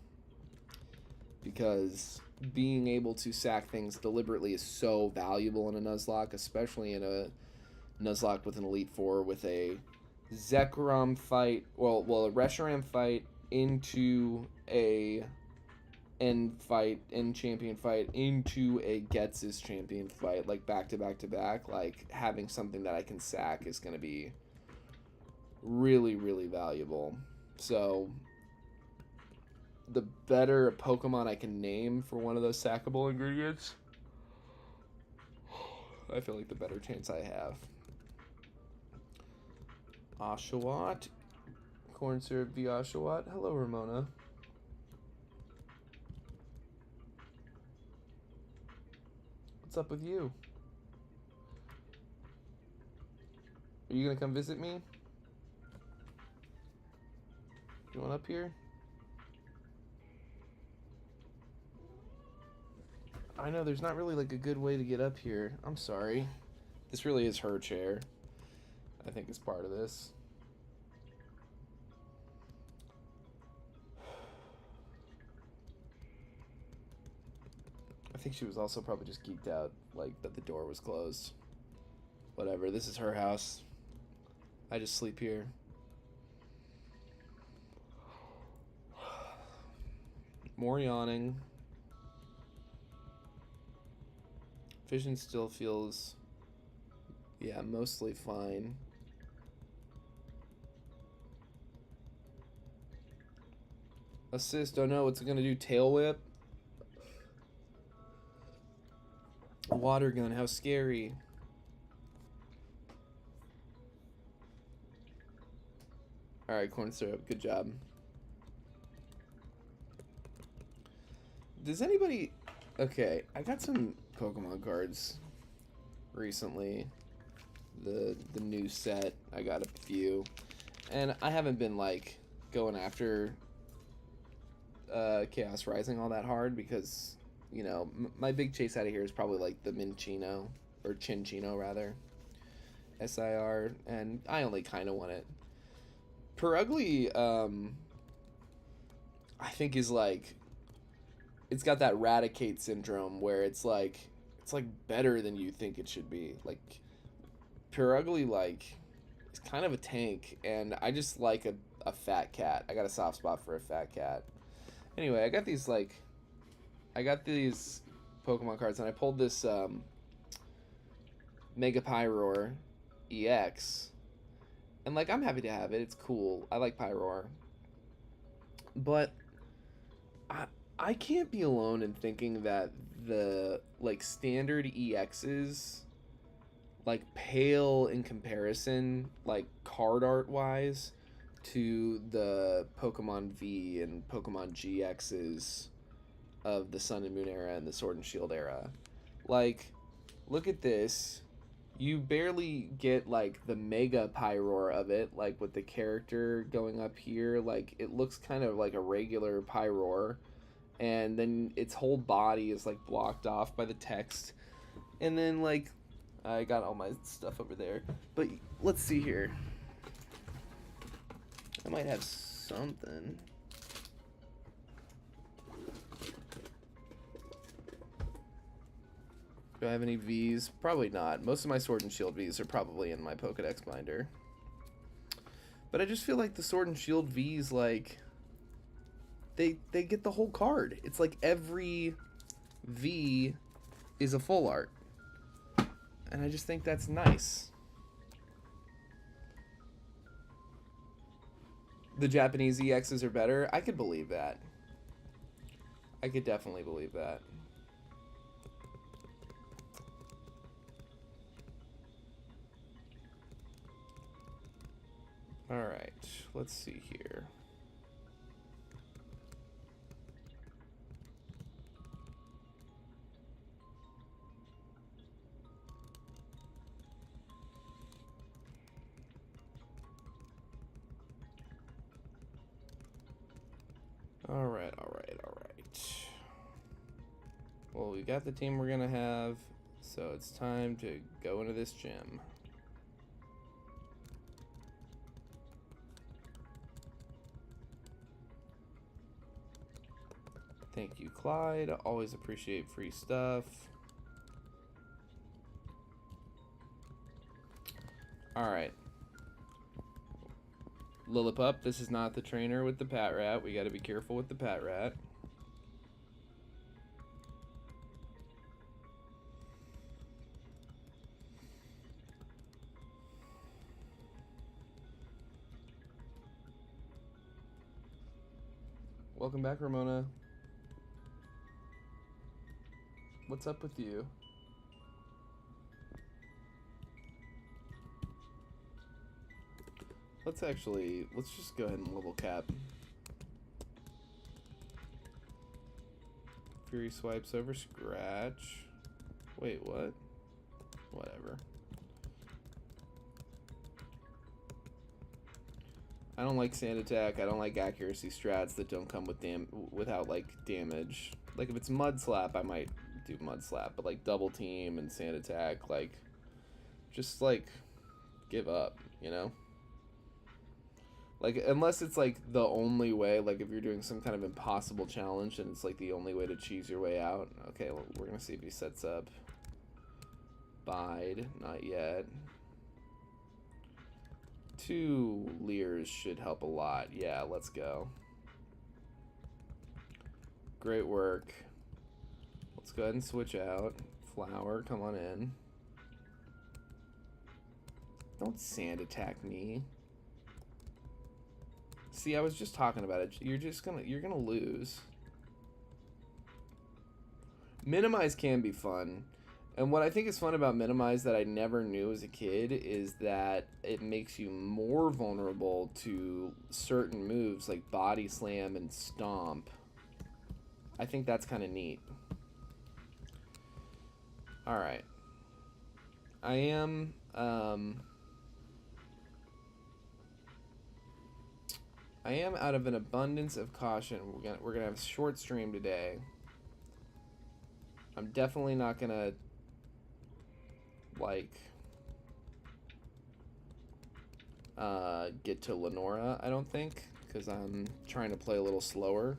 because being able to sack things deliberately is so valuable in a Nuzlocke, especially in a Nuzlocke with an Elite Four with a Zekrom fight, well, a Reshiram fight into a end fight, end champion fight, into a Gets' champion fight, like back to back to back. Like, having something that I can sack is going to be really, really valuable. So, the better a Pokemon I can name for one of those sackable ingredients, I feel like the better chance I have. Oshawott. Corn syrup v Oshawott. Hello, Ramona. What's up with you? Are you gonna come visit me? You want up here? I know there's not really like a good way to get up here. I'm sorry. This really is her chair. I think it's part of this. I think she was also probably just geeked out, like, that the door was closed. Whatever, this is her house. I just sleep here. More yawning. Vision still feels, yeah, mostly fine. Assist, oh no, what's it gonna do? Tail whip? Water gun, how scary. Alright, corn syrup, good job. Does anybody... Okay, I got some Pokemon cards recently. The new set, I got a few. And I haven't been, like, going after Chaos Rising all that hard because, you know, my big chase out of here is probably, like, the Minchino, or Chinchino, rather. SIR, and I only kind of want it. Perugly, I think is, like... It's got that Raticate syndrome where it's like better than you think it should be. Like, Perugly, like, is kind of a tank, and I just like a fat cat. I got a soft spot for a fat cat. Anyway, I got these Pokemon cards, and I pulled this Mega Pyroar EX, and, like, I'm happy to have it. It's cool. I like Pyroar, but I can't be alone in thinking that the, like, standard EXs, like, pale in comparison, like, card art wise, to the Pokemon V and Pokemon GXs of the Sun and Moon era and the Sword and Shield era. Like, look at this. You barely get, like, the Mega Pyroar of it, like, with the character going up here. Like, it looks kind of like a regular Pyroar. And then its whole body is, like, blocked off by the text. And then, like, I got all my stuff over there. But let's see here. I might have something. Do I have any Vs? Probably not. Most of my Sword and Shield Vs are probably in my Pokedex binder. But I just feel like the Sword and Shield Vs, like... They get the whole card. It's like every V is a full art. And I just think that's nice. The Japanese EXs are better. I could believe that. I could definitely believe that. Alright, let's see here. Alright. Well, we got the team we're gonna have, so it's time to go into this gym. Thank you, Clyde. Always appreciate free stuff. Alright. Lillipup, this is not the trainer with the pat rat. We gotta be careful with the pat rat. Welcome back, Ramona. What's up with you? Let's just go ahead and level cap. Fury swipes over scratch. Wait, what? Whatever. I don't like sand attack. I don't like accuracy strats that don't come with without like damage. Like if it's mud slap, I might do mud slap, but like double team and sand attack, like just like give up, you know? Like unless it's like the only way, like if you're doing some kind of impossible challenge and it's like the only way to cheese your way out. Okay, well, we're gonna see if he sets up. Bide, not yet. 2 Leers should help a lot. Yeah, let's go. Great work. Let's go ahead and switch out. Flower, come on in. Don't sand attack me. See, I was just talking about it. You're gonna lose. Minimize can be fun. And what I think is fun about Minimize that I never knew as a kid is that it makes you more vulnerable to certain moves like Body Slam and Stomp. I think that's kind of neat. Alright. I am out of an abundance of caution. We're gonna have a short stream today. I'm definitely not gonna like get to Lenora, I don't think, because I'm trying to play a little slower.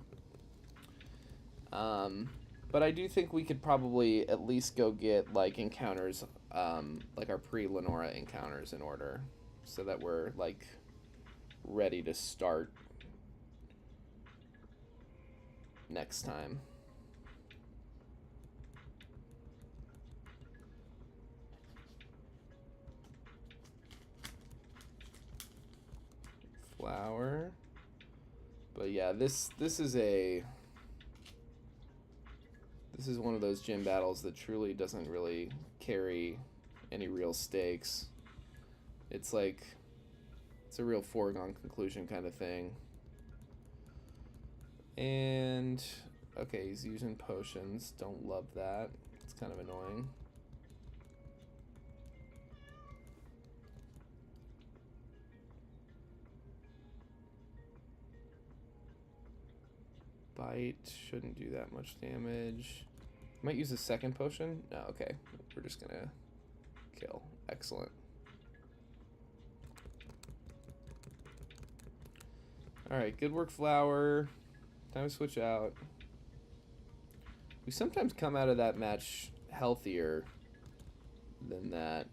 But I do think we could probably at least go get like encounters, like our pre-Lenora encounters in order, so that we're like ready to start next time. Flower. But yeah, this is one of those gym battles that truly doesn't really carry any real stakes. It's like it's a real foregone conclusion kind of thing. And okay, he's using potions. Don't love that. It's kind of annoying. Bite shouldn't do that much damage. Might use a second potion. No, okay. We're just gonna kill. Excellent. Alright, good work, Flower. Time to switch out. We sometimes come out of that match healthier than that.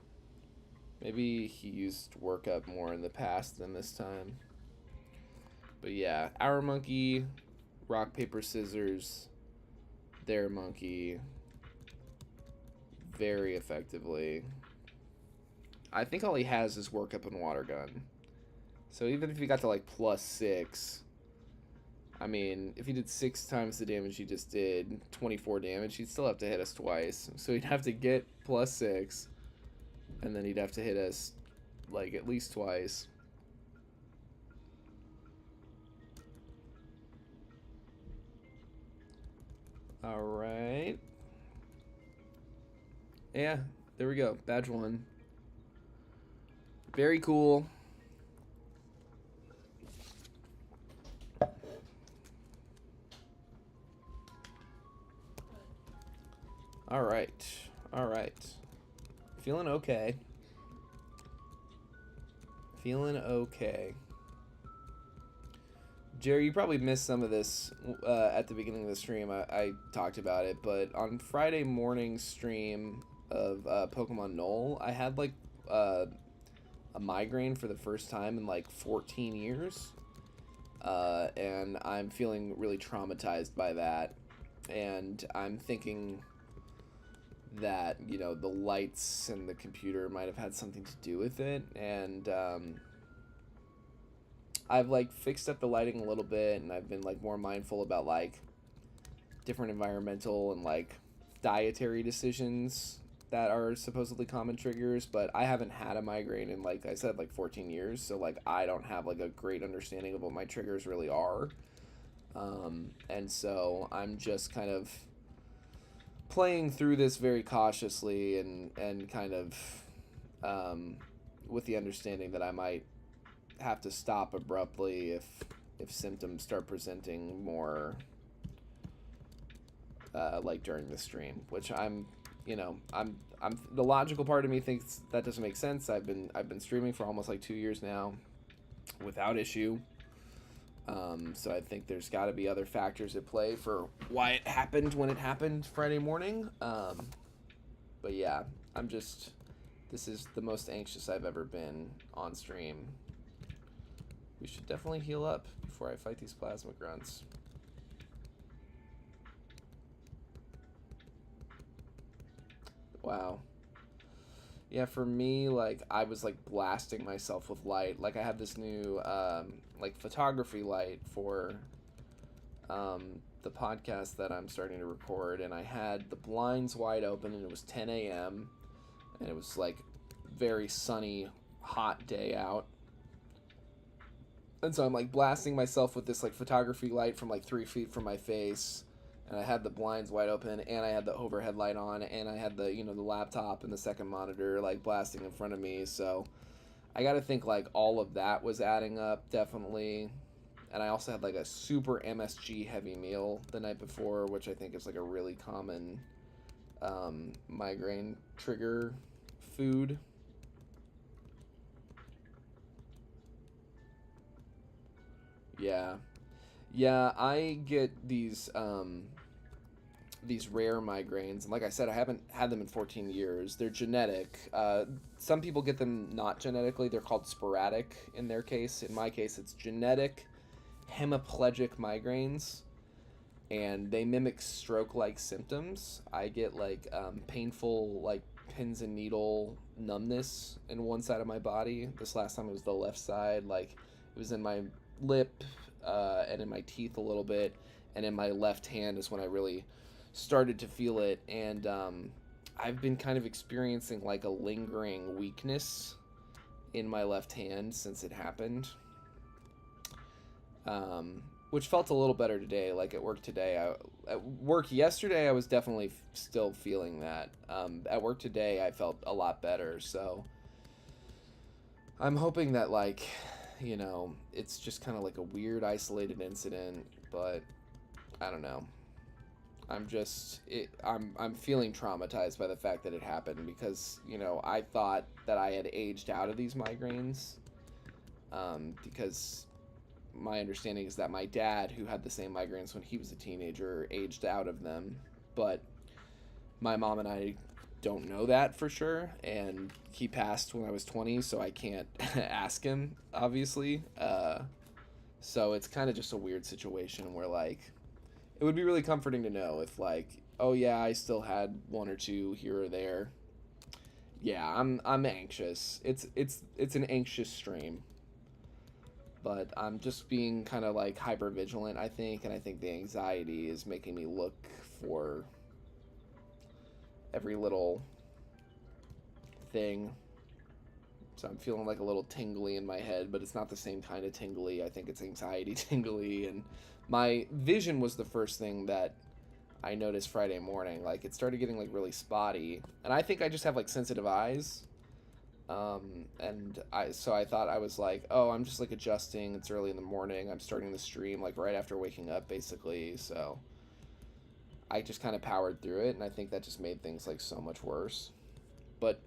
Maybe he used workup more in the past than this time. But yeah, our monkey, rock, paper, scissors, their monkey, very effectively. I think all he has is workup and water gun. So even if he got to like +6, I mean, if he did 6 times the damage he just did, 24 damage, he'd still have to hit us twice. So he'd have to get +6, and then he'd have to hit us like at least twice. Alright. Yeah, there we go. Badge 1. Very cool. Alright. Alright. Feeling okay. Feeling okay. Jerry, you probably missed some of this at the beginning of the stream. I talked about it, but on Friday morning stream of Pokemon Null, I had like uh, a migraine for the first time in like 14 years, and I'm feeling really traumatized by that. And I'm thinking that the lights and the computer might have had something to do with it, and I've like fixed up the lighting a little bit, and I've been like more mindful about like different environmental and like dietary decisions that are supposedly common triggers, but I haven't had a migraine in, like I said, like 14 years, so like I don't have like a great understanding of what my triggers really are. And so I'm just kind of playing through this very cautiously, and kind of with the understanding that I might have to stop abruptly if symptoms start presenting more like during the stream, which I'm the logical part of me thinks that doesn't make sense. I've been streaming for almost like 2 years now without issue. So I think there's got to be other factors at play for why it happened when it happened Friday morning. But yeah, this is the most anxious I've ever been on stream. We should definitely heal up before I fight these plasma grunts. Wow. Yeah, for me, like, I was, like, blasting myself with light. Like, I have this new, like, photography light for, the podcast that I'm starting to record, and I had the blinds wide open, and it was 10 a.m., and it was, like, very sunny, hot day out. And so I'm, like, blasting myself with this, like, photography light from, like, 3 feet from my face, and I had the blinds wide open, and I had the overhead light on, and I had the the laptop and the second monitor like blasting in front of me. So I got to think like all of that was adding up definitely. And I also had like a super MSG heavy meal the night before, which I think is like a really common migraine trigger food. Yeah. Yeah, I get these rare migraines, and like I said, I haven't had them in 14 years. They're genetic. Some people get them not genetically. They're called sporadic in their case. In my case, it's genetic hemiplegic migraines, and they mimic stroke-like symptoms. I get like painful like pins and needle numbness in one side of my body. This last time it was the left side. Like it was in my lip and in my teeth a little bit, and in my left hand is when I really started to feel it. And I've been kind of experiencing like a lingering weakness in my left hand since it happened, which felt a little better today. Like at work today, at work yesterday I was definitely still feeling that. At work today I felt a lot better, so I'm hoping that like it's just kind of like a weird isolated incident, but I don't know. I'm feeling traumatized by the fact that it happened, because I thought that I had aged out of these migraines, because my understanding is that my dad, who had the same migraines when he was a teenager, aged out of them, but my mom and I don't know that for sure, and he passed when I was 20, so I can't ask him, obviously. So it's kind of just a weird situation where like it would be really comforting to know if like, oh yeah, I still had one or two here or there. Yeah, I'm anxious. It's an anxious stream. But I'm just being kind of like hyper vigilant, I think, and I think the anxiety is making me look for every little thing. So I'm feeling like a little tingly in my head, but it's not the same kind of tingly. I think it's anxiety tingly, and my vision was the first thing that I noticed Friday morning. Like it started getting like really spotty, and I think I just have like sensitive eyes. And I thought I was like, oh, I'm just like adjusting. It's early in the morning. I'm starting the stream like right after waking up, basically. So I just kind of powered through it, and I think that just made things like so much worse. But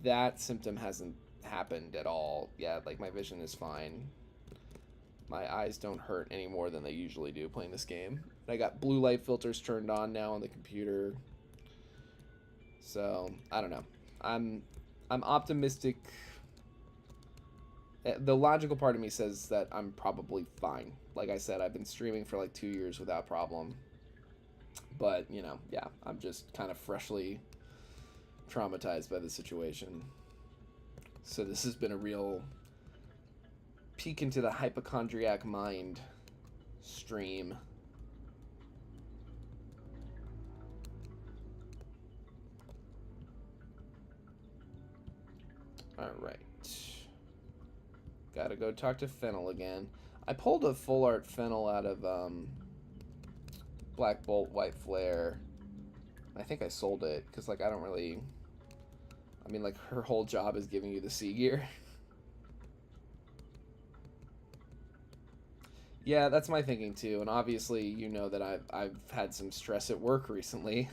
that symptom hasn't happened at all yet. Like my vision is fine. My eyes don't hurt any more than they usually do playing this game. I got blue light filters turned on now on the computer. So, I don't know. I'm optimistic. The logical part of me says that I'm probably fine. Like I said, I've been streaming for like 2 years without problem. But, you know, yeah, I'm just kind of freshly traumatized by the situation. So this has been a real peek into the hypochondriac mind stream. Alright. Gotta go talk to Fennel again. I pulled a full art Fennel out of Black Bolt, White Flare. I think I sold it, because, like, I don't really... I mean, like, her whole job is giving you the sea gear. Yeah, that's my thinking too, and obviously you know that I've had some stress at work recently,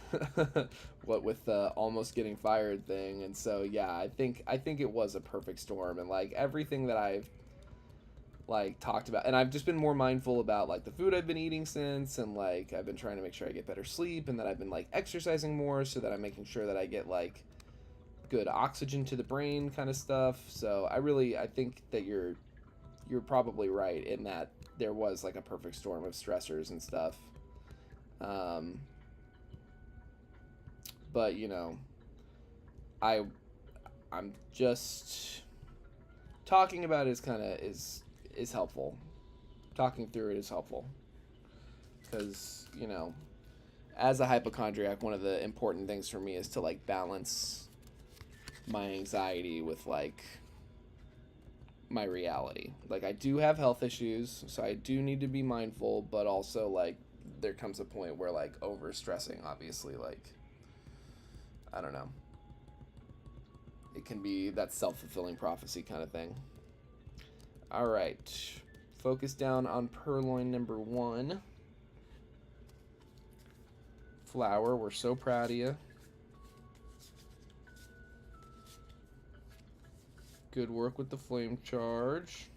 what with the almost getting fired thing, and so yeah, I think it was a perfect storm, and like everything that I've like talked about, and I've just been more mindful about like the food I've been eating since, and like I've been trying to make sure I get better sleep, and that I've been like exercising more so that I'm making sure that I get like good oxygen to the brain kind of stuff. So I think that you're probably right in that there was like a perfect storm of stressors and stuff. But you know, I'm just talking about it is helpful. Talking through it is helpful because you know, as a hypochondriac, one of the important things for me is to like balance my anxiety with like my reality. Like I do have health issues, so I do need to be mindful, but also like there comes a point where like over stressing obviously like I don't know. It can be that self-fulfilling prophecy kind of thing. All right. Focus down on purloin number 1. Flower, we're so proud of you. Good work with the flame charge.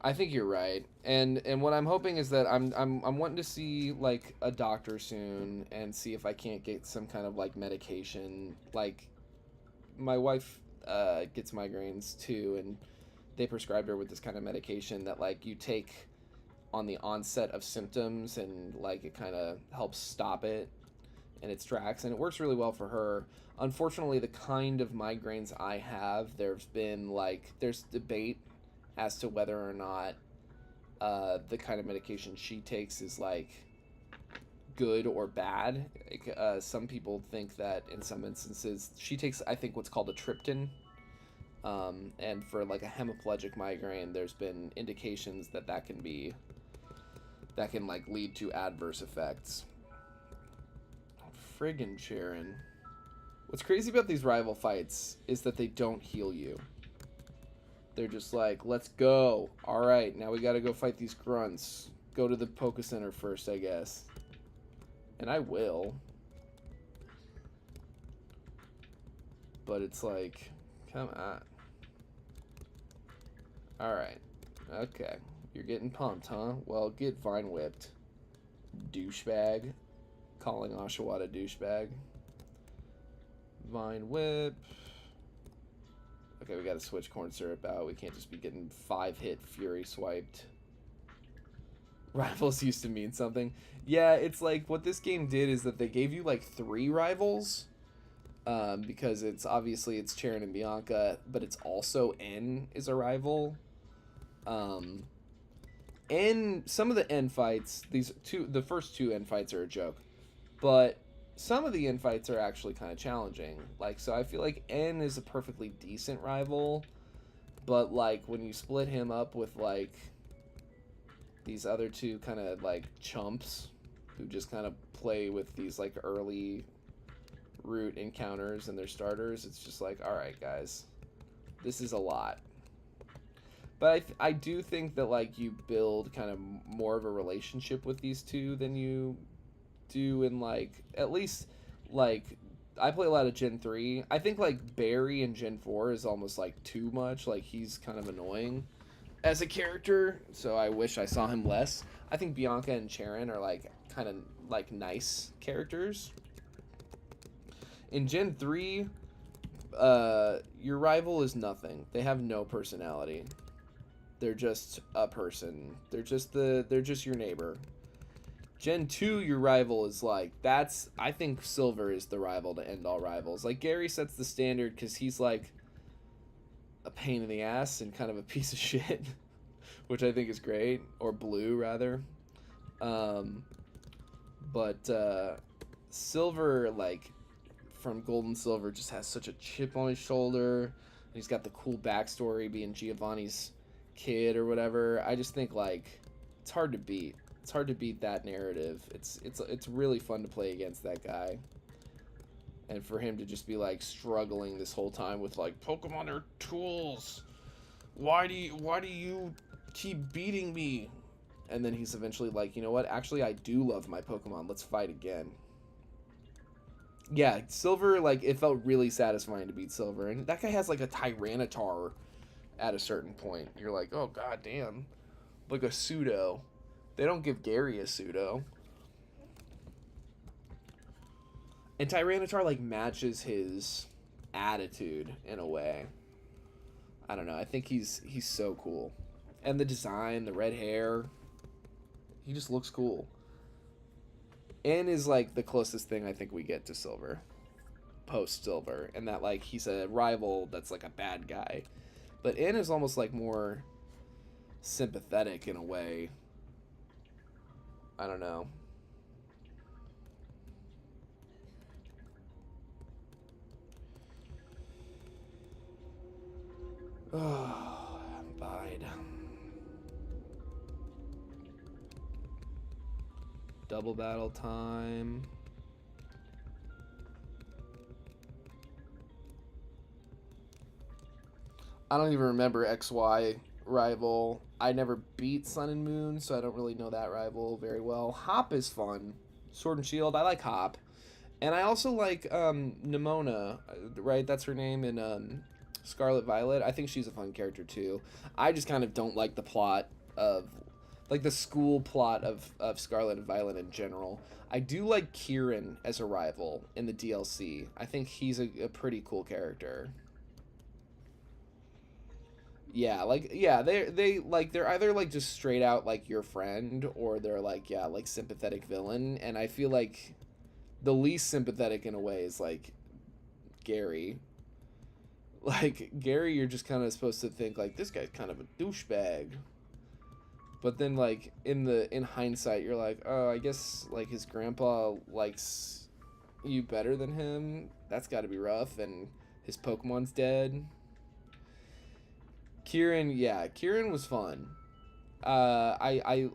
I think you're right, and what I'm hoping is that I'm wanting to see like a doctor soon and see if I can't get some kind of like medication. Like my wife gets migraines too, and they prescribed her with this kind of medication that like you take on the onset of symptoms, and like it kind of helps stop it in its tracks, and it works really well for her. Unfortunately, the kind of migraines I have, there's debate as to whether or not the kind of medication she takes is like good or bad. Some people think that in some instances she takes, I think, what's called a triptan, and for like a hemiplegic migraine, there's been indications that can like lead to adverse effects. Friggin' Sharon. What's crazy about these rival fights is that they don't heal you. They're just like, let's go. Alright, now we gotta go fight these grunts. Go to the Poké Center first, I guess. And I will. But it's like, come on. Alright. Okay. You're getting pumped, huh? Well, get Vine Whipped. Douchebag. Calling Oshawott a douchebag. Vine Whip. Okay, we gotta switch corn syrup out. We can't just be getting 5-hit Fury swiped. Rivals used to mean something. Yeah, it's like what this game did is that they gave you like 3 rivals. Because it's obviously it's Charon and Bianca, but it's also N is a rival. N, some of the N fights, the first 2 N fights are a joke. But some of the N fights are actually kind of challenging. Like, so I feel like N is a perfectly decent rival, but like when you split him up with like these other 2 kind of like chumps who just kind of play with these like early route encounters and their starters, it's just like, all right, guys, this is a lot. But I do think that like you build kind of more of a relationship with these 2 than you do in like at least like I play a lot of Gen 3. I think like Barry in Gen 4 is almost like too much. Like he's kind of annoying as a character, so I wish I saw him less. I think Bianca and Charon are like kind of like nice characters. In Gen 3, your rival is nothing. They have no personality. They're just a person. They're just your neighbor. Gen 2, your rival is like, that's, I think Silver is the rival to end all rivals. Like, Gary sets the standard because he's like a pain in the ass and kind of a piece of shit, which I think is great. Or Blue, rather. But Silver, like, from Gold and Silver, just has such a chip on his shoulder. And he's got the cool backstory being Giovanni's kid or whatever. I just think, like, it's hard to beat. It's hard to beat that narrative. It's really fun to play against that guy. And for him to just be like struggling this whole time with like, Pokemon are tools. Why do you keep beating me? And then he's eventually like, you know what? Actually, I do love my Pokemon. Let's fight again. Yeah, Silver, like, it felt really satisfying to beat Silver. And that guy has like a Tyranitar at a certain point. You're like, oh god damn. Like a pseudo. They don't give Gary a pseudo. And Tyranitar, like, matches his attitude in a way. I don't know. I think he's so cool. And the design, the red hair. He just looks cool. N is, like, the closest thing I think we get to Silver. Post-Silver. And that, like, he's a rival that's, like, a bad guy. But N is almost, like, more sympathetic in a way. I don't know. Oh, bide. Double battle time. I don't even remember XY rival. I never beat Sun and Moon, so I don't really know that rival very well. Hop is fun. Sword and Shield, I like Hop. And I also like Nimona, right? That's her name in Scarlet Violet. I think she's a fun character too. I just kind of don't like the plot of, like the school plot of Scarlet and Violet in general. I do like Kieran as a rival in the DLC. I think he's a pretty cool character. Yeah, like, yeah, they're either like just straight out like your friend, or they're like, yeah, like sympathetic villain. And I feel like the least sympathetic in a way is like Gary. Like Gary, you're just kind of supposed to think like, this guy's kind of a douchebag. But then like in hindsight, you're like, oh, I guess like his grandpa likes you better than him. That's got to be rough. And his Pokemon's dead. Kieran, yeah, Kieran was fun. I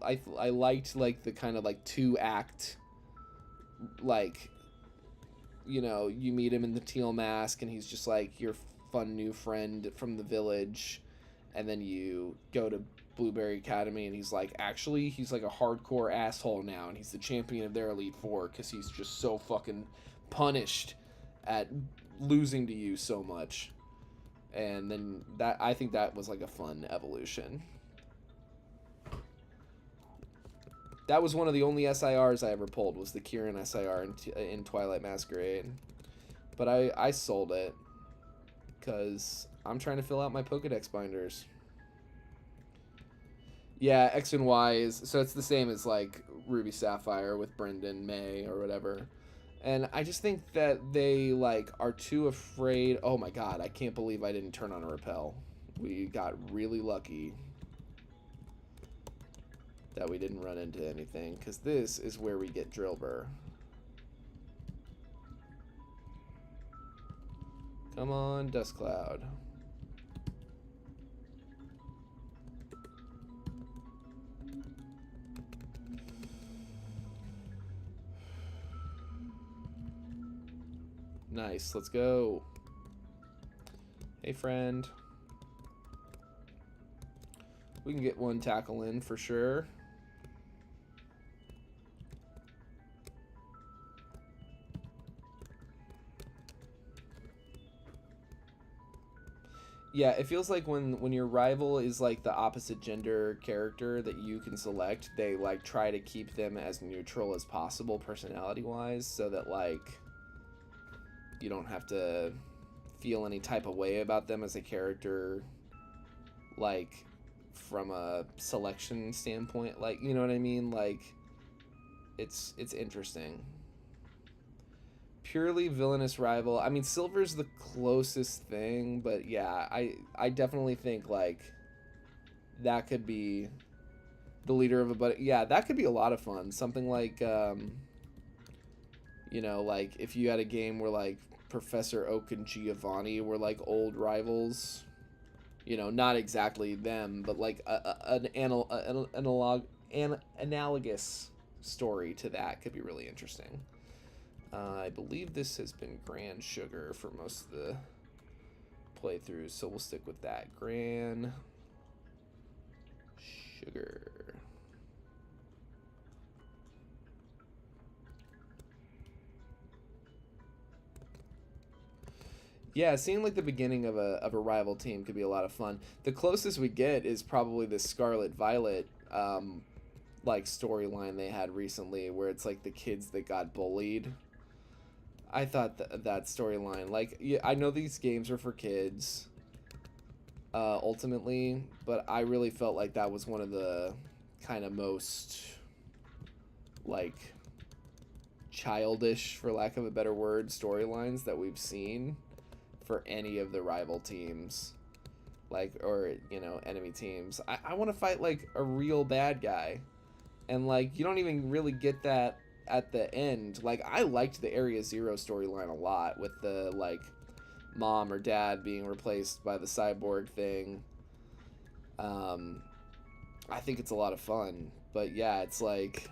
liked like the kind of like 2-act, like, you know, you meet him in the teal mask and he's just like your fun new friend from the village, and then you go to Blueberry Academy and he's like, actually he's like a hardcore asshole now, and he's the champion of their Elite Four because he's just so fucking punished at losing to you so much. And then that, I think that was like a fun evolution. That was one of the only SIRs I ever pulled, was the Kieran SIR in Twilight Masquerade. But I sold it because I'm trying to fill out my Pokedex binders. Yeah, X and Y is, so it's the same as like Ruby Sapphire with Brendan May or whatever. And I just think that they, like, are too afraid. Oh my god, I can't believe I didn't turn on a repel. We got really lucky that we didn't run into anything, because this is where we get Drillbur. Come on, Dust Cloud. Nice, let's go. Hey, friend. We can get one tackle in for sure. Yeah, it feels like when your rival is like the opposite gender character that you can select, they like try to keep them as neutral as possible personality wise, so that like you don't have to feel any type of way about them as a character, like from a selection standpoint. Like, you know what I mean? Like, it's interesting. Purely villainous rival. I mean, Silver's the closest thing, but yeah, I definitely think like that could be the leader of a buddy. Yeah, that could be a lot of fun. Something like you know, like if you had a game where like Professor Oak and Giovanni were like old rivals. You know, not exactly them, but like an analogous story to that could be really interesting. I believe this has been Grand Sugar for most of the playthroughs, so we'll stick with that. Grand Sugar. Yeah, seeing like the beginning of a rival team could be a lot of fun. The closest we get is probably the Scarlet Violet like storyline they had recently, where it's like the kids that got bullied. I thought that storyline, like, yeah, I know these games are for kids, ultimately, but I really felt like that was one of the kind of most like childish, for lack of a better word, storylines that we've seen for any of the rival teams, like, or, you know, enemy teams. I want to fight like a real bad guy, and like you don't even really get that at the end. Like, I liked the Area Zero storyline a lot, with the like mom or dad being replaced by the cyborg thing. I think it's a lot of fun, but yeah, it's like,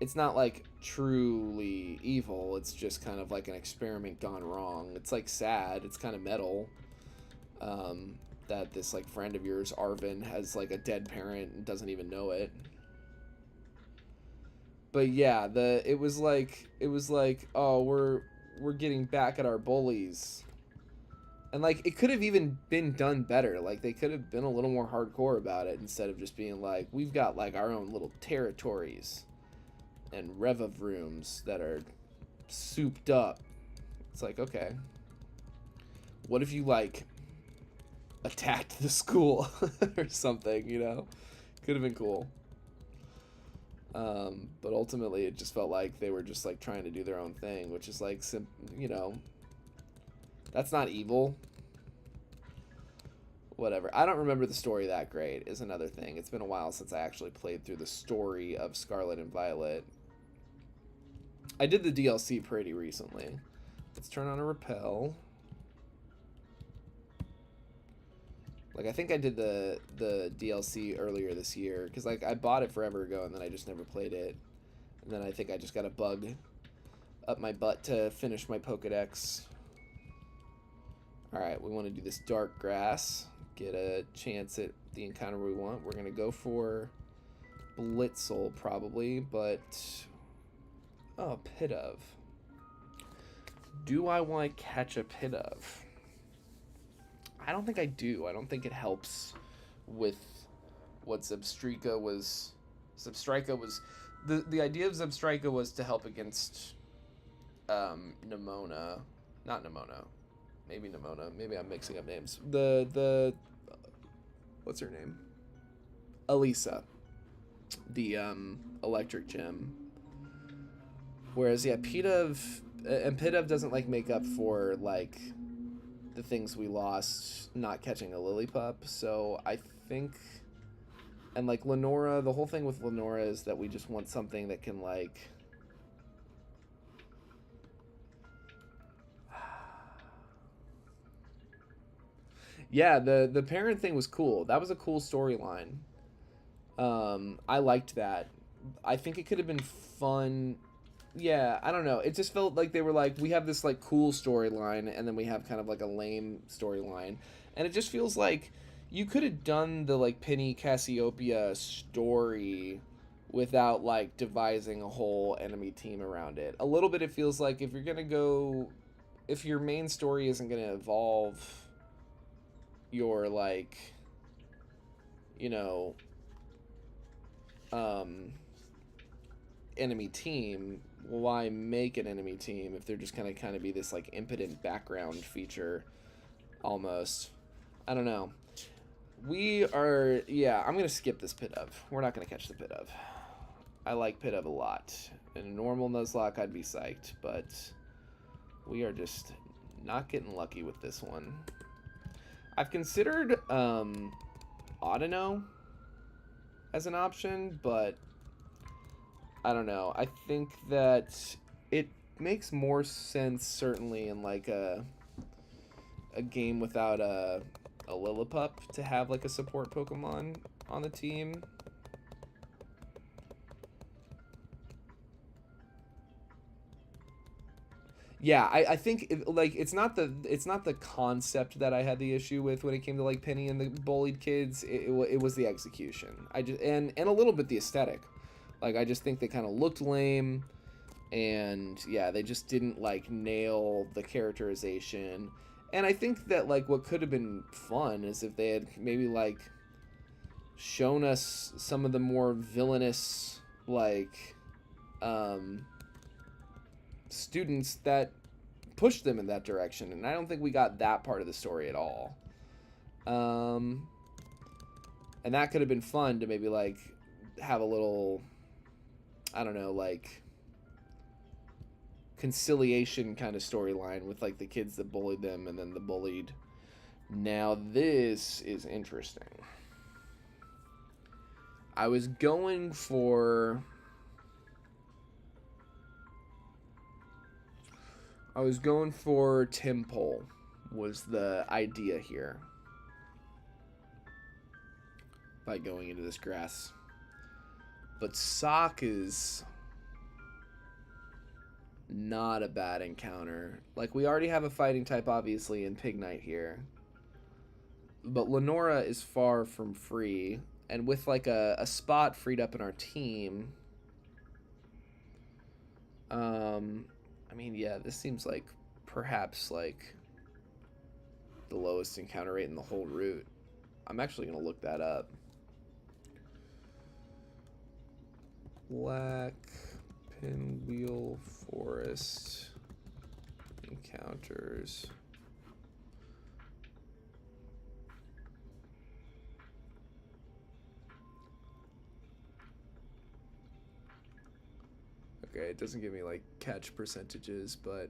it's not like truly evil. It's just kind of like an experiment gone wrong. It's like sad. It's kind of metal. That this like friend of yours, Arvin, has like a dead parent and doesn't even know it. But yeah, it was like, oh, we're getting back at our bullies. And like, it could have even been done better. Like, they could have been a little more hardcore about it, instead of just being like, we've got like our own little territories and rev rooms that are souped up. It's like, okay, what if you like attacked the school or something, you know? Could have been cool. But ultimately it just felt like they were just like trying to do their own thing, which is like, you know, that's not evil. Whatever. I don't remember the story that great, is another thing. It's been a while since I actually played through the story of Scarlet and Violet. I did the DLC pretty recently. Let's turn on a repel. Like, I think I did the DLC earlier this year, because like I bought it forever ago and then I just never played it. And then I think I just got a bug up my butt to finish my Pokedex. Alright, we want to do this dark grass. Get a chance at the encounter we want. We're going to go for Blitzel probably, but... oh, Pidove. Do I want to catch a Pidove? I don't think I do. I don't think it helps with what Zebstrika was... Zebstrika was... The idea of Zebstrika was to help against Nemona. Not Nemona. Maybe Nemona. Maybe I'm mixing up names. The what's her name? Elisa. The electric gem. Whereas, yeah, Pidove doesn't like make up for like the things we lost not catching a Lillipup. So I think, and like Lenora, the whole thing with Lenora is that we just want something that can like yeah, the parent thing was cool. That was a cool storyline. I liked that. I think it could have been fun. Yeah, I don't know. It just felt like they were like, we have this like cool storyline, and then we have kind of like a lame storyline, and it just feels like you could have done the like Penny Cassiopeia story without like devising a whole enemy team around it. A little bit, it feels like if you're gonna go, if your main story isn't gonna evolve your, like, you know, enemy team, why make an enemy team if they're just gonna kind of be this, like, impotent background feature, almost? I don't know. We are, yeah, I'm gonna skip this pit of. We're not gonna catch the pit of. I like pit of a lot. In a normal Nuzlocke, I'd be psyched, but we are just not getting lucky with this one. I've considered Audino as an option, but I don't know. I think that it makes more sense, certainly, in like a game without a Lillipup, to have like a support Pokemon on the team. Yeah, I think like it's not the concept that I had the issue with when it came to like Penny and the bullied kids. It was the execution. I just and a little bit the aesthetic. Like, I just think they kind of looked lame, and yeah, they just didn't like nail the characterization. And I think that like what could have been fun is if they had maybe like shown us some of the more villainous like students that pushed them in that direction, and I don't think we got that part of the story at all. And that could have been fun to maybe like have a little, I don't know, like conciliation kind of storyline with like the kids that bullied them and then the bullied. Now this is interesting. I was going for Timpole was the idea here by going into this grass. But Sock is not a bad encounter. Like, we already have a fighting type, obviously, in Pignite here. But Lenora is far from free. And with, like, a spot freed up in our team... I mean, yeah, this seems like perhaps, like, the lowest encounter rate in the whole route. I'm actually going to look that up. Black Pinwheel Forest encounters. Okay, it doesn't give me like catch percentages, but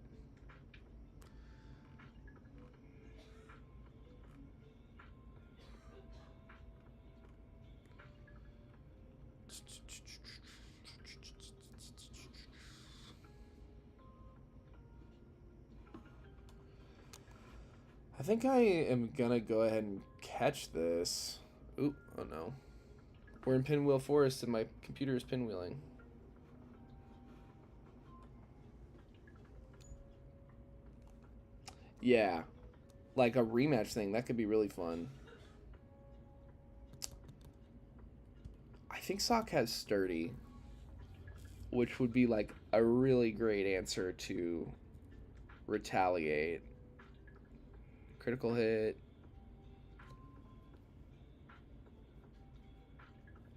I think I am gonna go ahead and catch this. Oop, oh no. We're in Pinwheel Forest and my computer is pinwheeling. Yeah, like a rematch thing, that could be really fun. I think Sock has Sturdy, which would be like a really great answer to retaliate. Critical hit.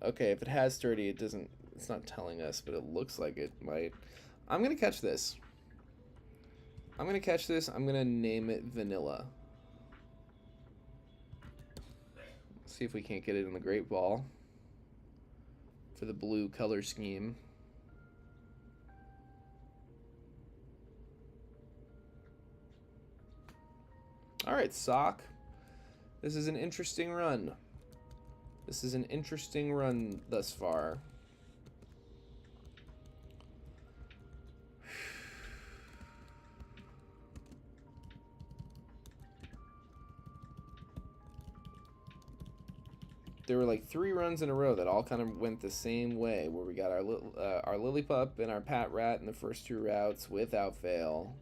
Okay, if it has Sturdy, it's not telling us, but it looks like it might. I'm gonna catch this. I'm gonna name it Vanilla. See if we can't get it in the Great Ball for the blue color scheme. Alright, Sock. This is an interesting run. This is an interesting run thus far. There were like 3 runs in a row that all kind of went the same way, where we got our Lillipup and our Pat Rat in the first 2 routes without fail.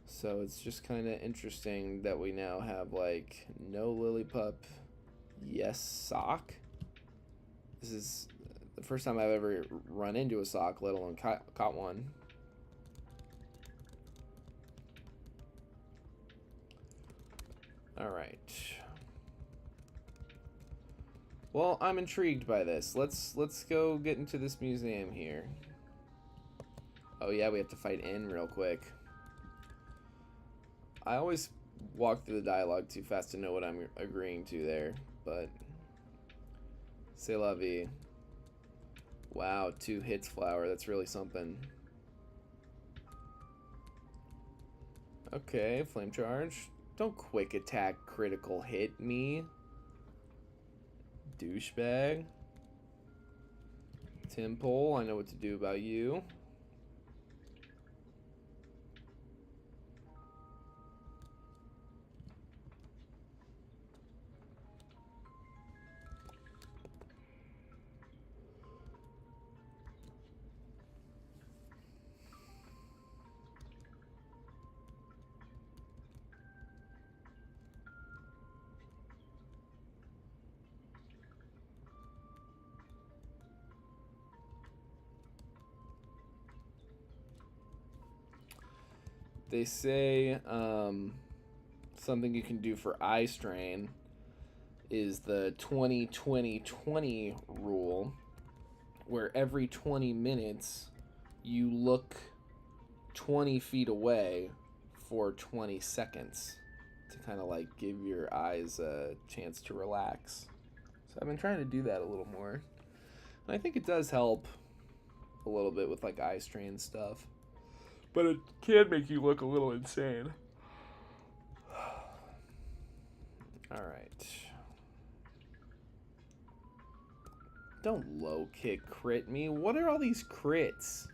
So it's just kind of interesting that we now have like no Lillipup, yes Sock. This is the first time I've ever run into a Sock, let alone caught one. Alright. Well, I'm intrigued by this. Let's go get into this museum here. Oh yeah, we have to fight in real quick. I always walk through the dialogue too fast to know what I'm agreeing to there, but c'est la vie. Wow, 2 hits flower. That's really something. Okay, flame charge. Don't quick attack critical hit me. Douchebag. Timpole, I know what to do about you. They say something you can do for eye strain is the 20-20-20 rule, where every 20 minutes you look 20 feet away for 20 seconds to kind of like give your eyes a chance to relax. So I've been trying to do that a little more. And I think it does help a little bit with like eye strain stuff. But it can make you look a little insane. Alright. Don't low kick crit me. What are all these crits?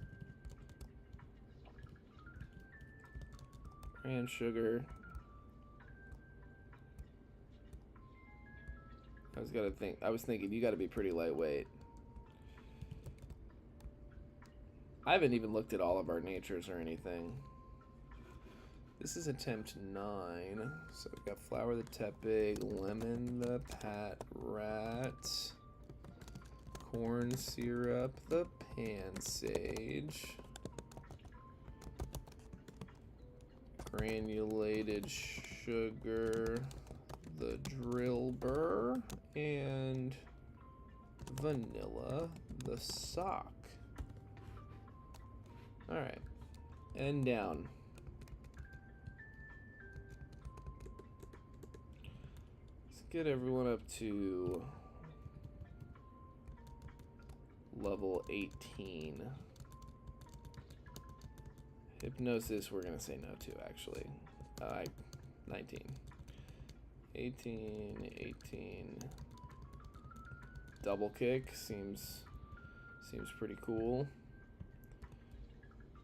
And sugar. I was thinking you gotta be pretty lightweight. I haven't even looked at all of our natures or anything. This is attempt 9. So we've got Flower the Tepig, Lemon the Pat Rat, Corn Syrup the Pansage, Granulated Sugar the Drillbur, and Vanilla the Sock. Alright. And down. Let's get everyone up to level 18. Hypnosis, we're going to say no to, actually. 19. 18. Double kick seems pretty cool.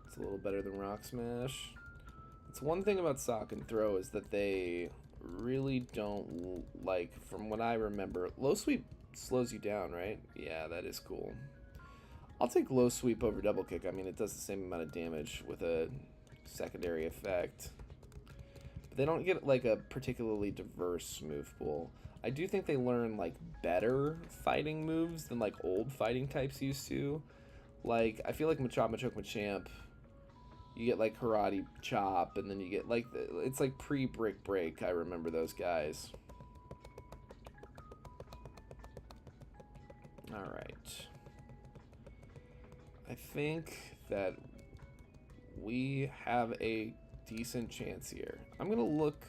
It's a little better than Rock Smash. It's one thing about Sock and Throw is that they really don't like, from what I remember, low sweep slows you down, right? Yeah, that is cool. I'll take low sweep over double kick. I mean, it does the same amount of damage with a secondary effect. But they don't get like a particularly diverse move pool. I do think they learn like better fighting moves than like old fighting types used to. Like, I feel like Machop, Machoke, Machamp, you get like Karate Chop, and then you get like, it's like pre-Brick Break. I remember those guys. Alright. I think that we have a decent chance here. I'm going to look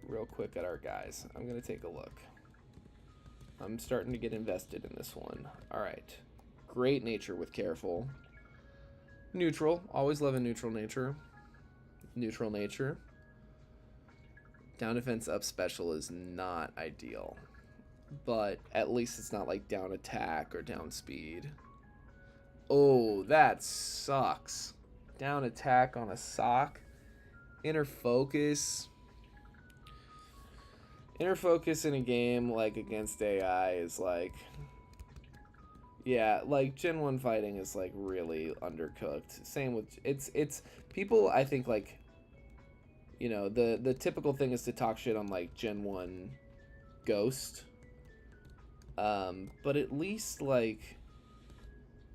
real quick at our guys. I'm going to take a look. I'm starting to get invested in this one. Alright. Great nature with careful. Neutral. Always love a neutral nature. Neutral nature. Down defense up special is not ideal. But at least it's not like down attack or down speed. Oh, that sucks. Down attack on a Sock. Inner focus. Inner focus in a game like against AI is like, yeah, like Gen 1 fighting is like really undercooked. Same with it's people, I think, like, you know, the typical thing is to talk shit on like Gen 1 Ghost. But at least, like,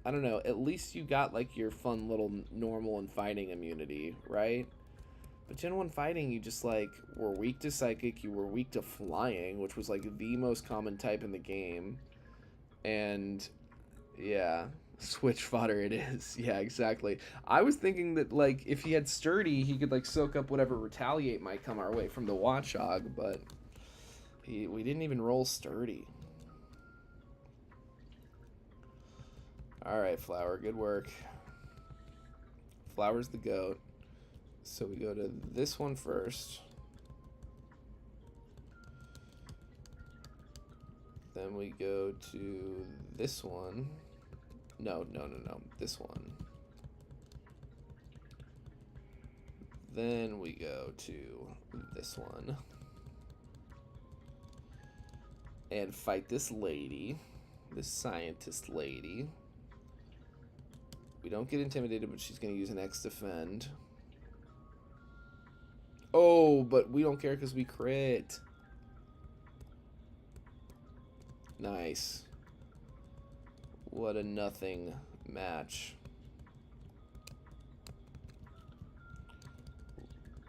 I don't know, at least you got like your fun little normal and fighting immunity, right? But Gen 1 fighting, you just like were weak to psychic, you were weak to flying, which was like the most common type in the game. And yeah, switch fodder it is. Yeah, exactly. I was thinking that like if he had sturdy, he could like soak up whatever retaliate might come our way from the watchdog, but we didn't even roll sturdy. All right, Flower, good work. Flower's the goat. So we go to this one first. Then we go to this one. No. This one. Then we go to this one. And fight this lady. This scientist lady. We don't get intimidated, but she's going to use an X defend. Oh, but we don't care because we crit. Nice. What a nothing match.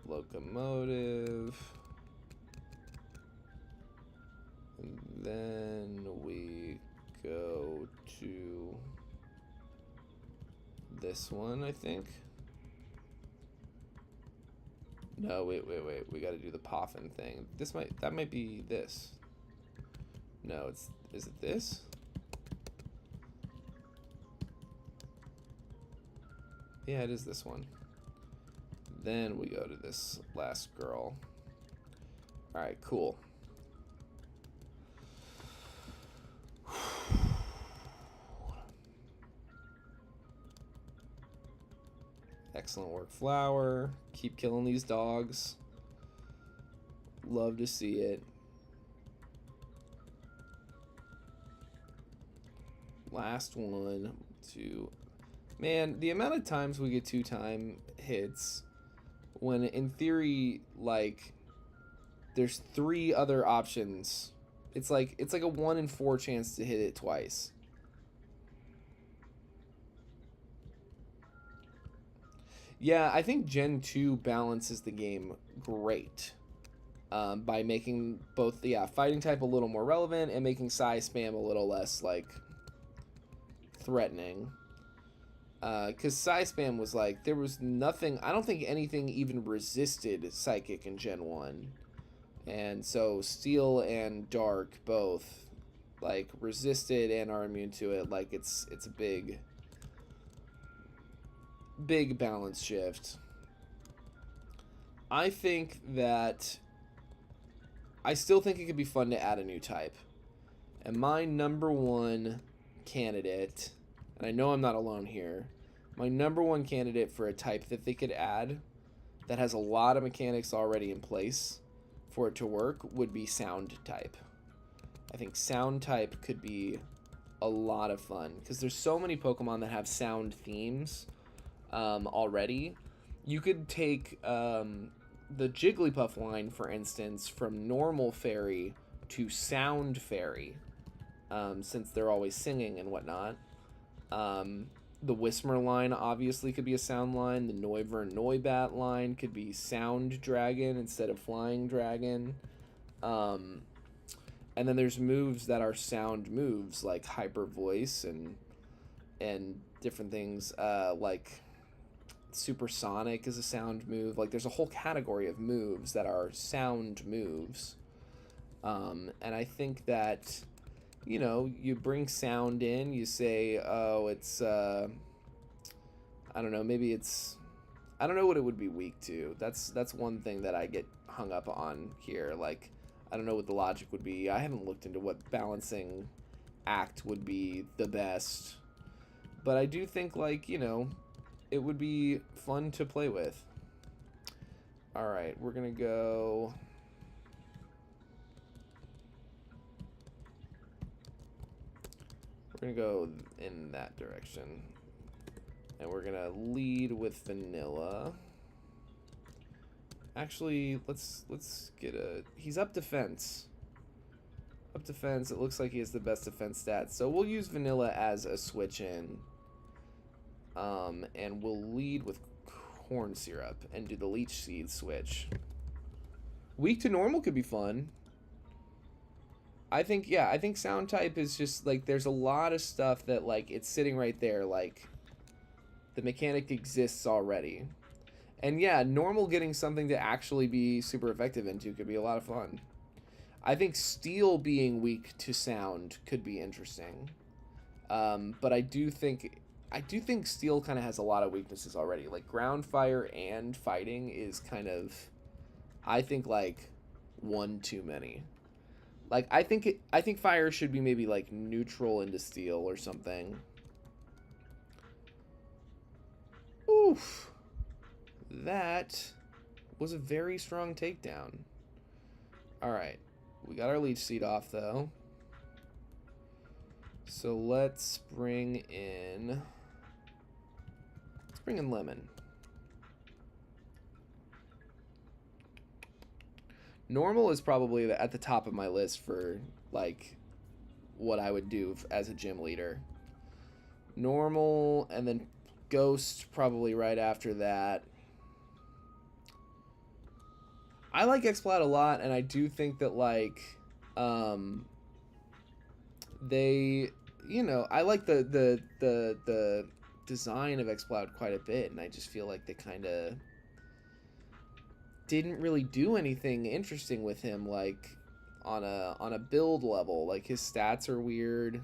Locomotive. And then we go to this one, I think. No, wait. We got to do the Poffin thing. That might be this. No, is it this? Yeah, it is this one. Then we go to this last girl. All right, cool. Excellent work, Flower. Keep killing these dogs. Love to see it. Last one, two. Man, the amount of times we get 2-time hits when in theory, like, there's 3 other options. It's like a 1 in 4 chance to hit it twice. Yeah, I think Gen 2 balances the game great by making both the fighting type a little more relevant and making Psy spam a little less, like, threatening. Because Psy spam was like, there was nothing, I don't think anything even resisted Psychic in Gen 1. And so Steel and Dark both, like, resisted and are immune to it. Like, it's a big balance shift. I still think it could be fun to add a new type. And my number one candidate, and I know I'm not alone here, my number one candidate for a type that they could add that has a lot of mechanics already in place for it to work would be Sound type. I think Sound type could be a lot of fun because there's so many Pokemon that have sound themes already. You could take the Jigglypuff line, for instance, from normal fairy to sound fairy, since they're always singing and whatnot. The Whismur line obviously could be a sound line. The Noivern Noibat line could be sound dragon instead of flying dragon. And then there's moves that are sound moves, like Hyper Voice and different things, like Supersonic is a sound move. Like, there's a whole category of moves that are sound moves. And I think that, you know, you bring sound in, you say, oh, it's, I don't know, maybe it's, I don't know what it would be weak to. That's one thing that I get hung up on here. Like, I don't know what the logic would be. I haven't looked into what balancing act would be the best. But I do think, like, you know, it would be fun to play with. All right, we're going to go... We're going to go in that direction. And we're going to lead with Vanilla. Actually, let's get a... He's up defense. Up defense, it looks like he has the best defense stats. So we'll use Vanilla as a switch in. And we'll lead with corn syrup and do the leech seed switch. Weak to normal could be fun. I think, yeah, I think sound type is just, like, there's a lot of stuff that, like, it's sitting right there, like, the mechanic exists already. And yeah, normal getting something to actually be super effective into could be a lot of fun. I think steel being weak to sound could be interesting. But I do think steel kind of has a lot of weaknesses already. Like ground fire and fighting is kind of, I think, like one too many. Like I think fire should be maybe like neutral into steel or something. Oof. That was a very strong takedown. Alright. We got our leech seed off though. So let's bring in lemon. Normal is probably at the top of my list for, like, what I would do as a gym leader. Normal, and then Ghost probably right after that. I like Exploit a lot, and I do think that, like, they, you know, I like the design of Exploit quite a bit, and I just feel like they kind of didn't really do anything interesting with him, like on a build level. Like his stats are weird,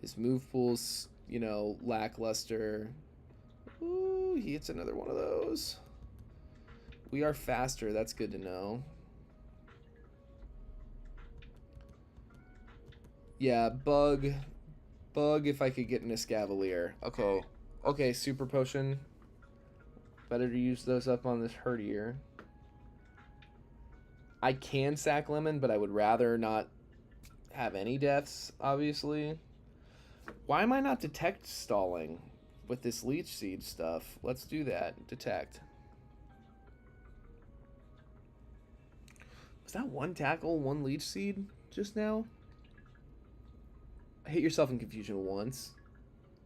his move pool's, you know, lackluster. Ooh, he hits another one of those. We are faster, that's good to know. Yeah, bug if I could get in a Scavalier. Okay, super potion. Better to use those up on this Herdier. I can sack lemon, but I would rather not have any deaths, obviously. Why am I not detect stalling with this leech seed stuff? Let's do that. Detect. Was that one tackle, one leech seed just now? Hit yourself in confusion once.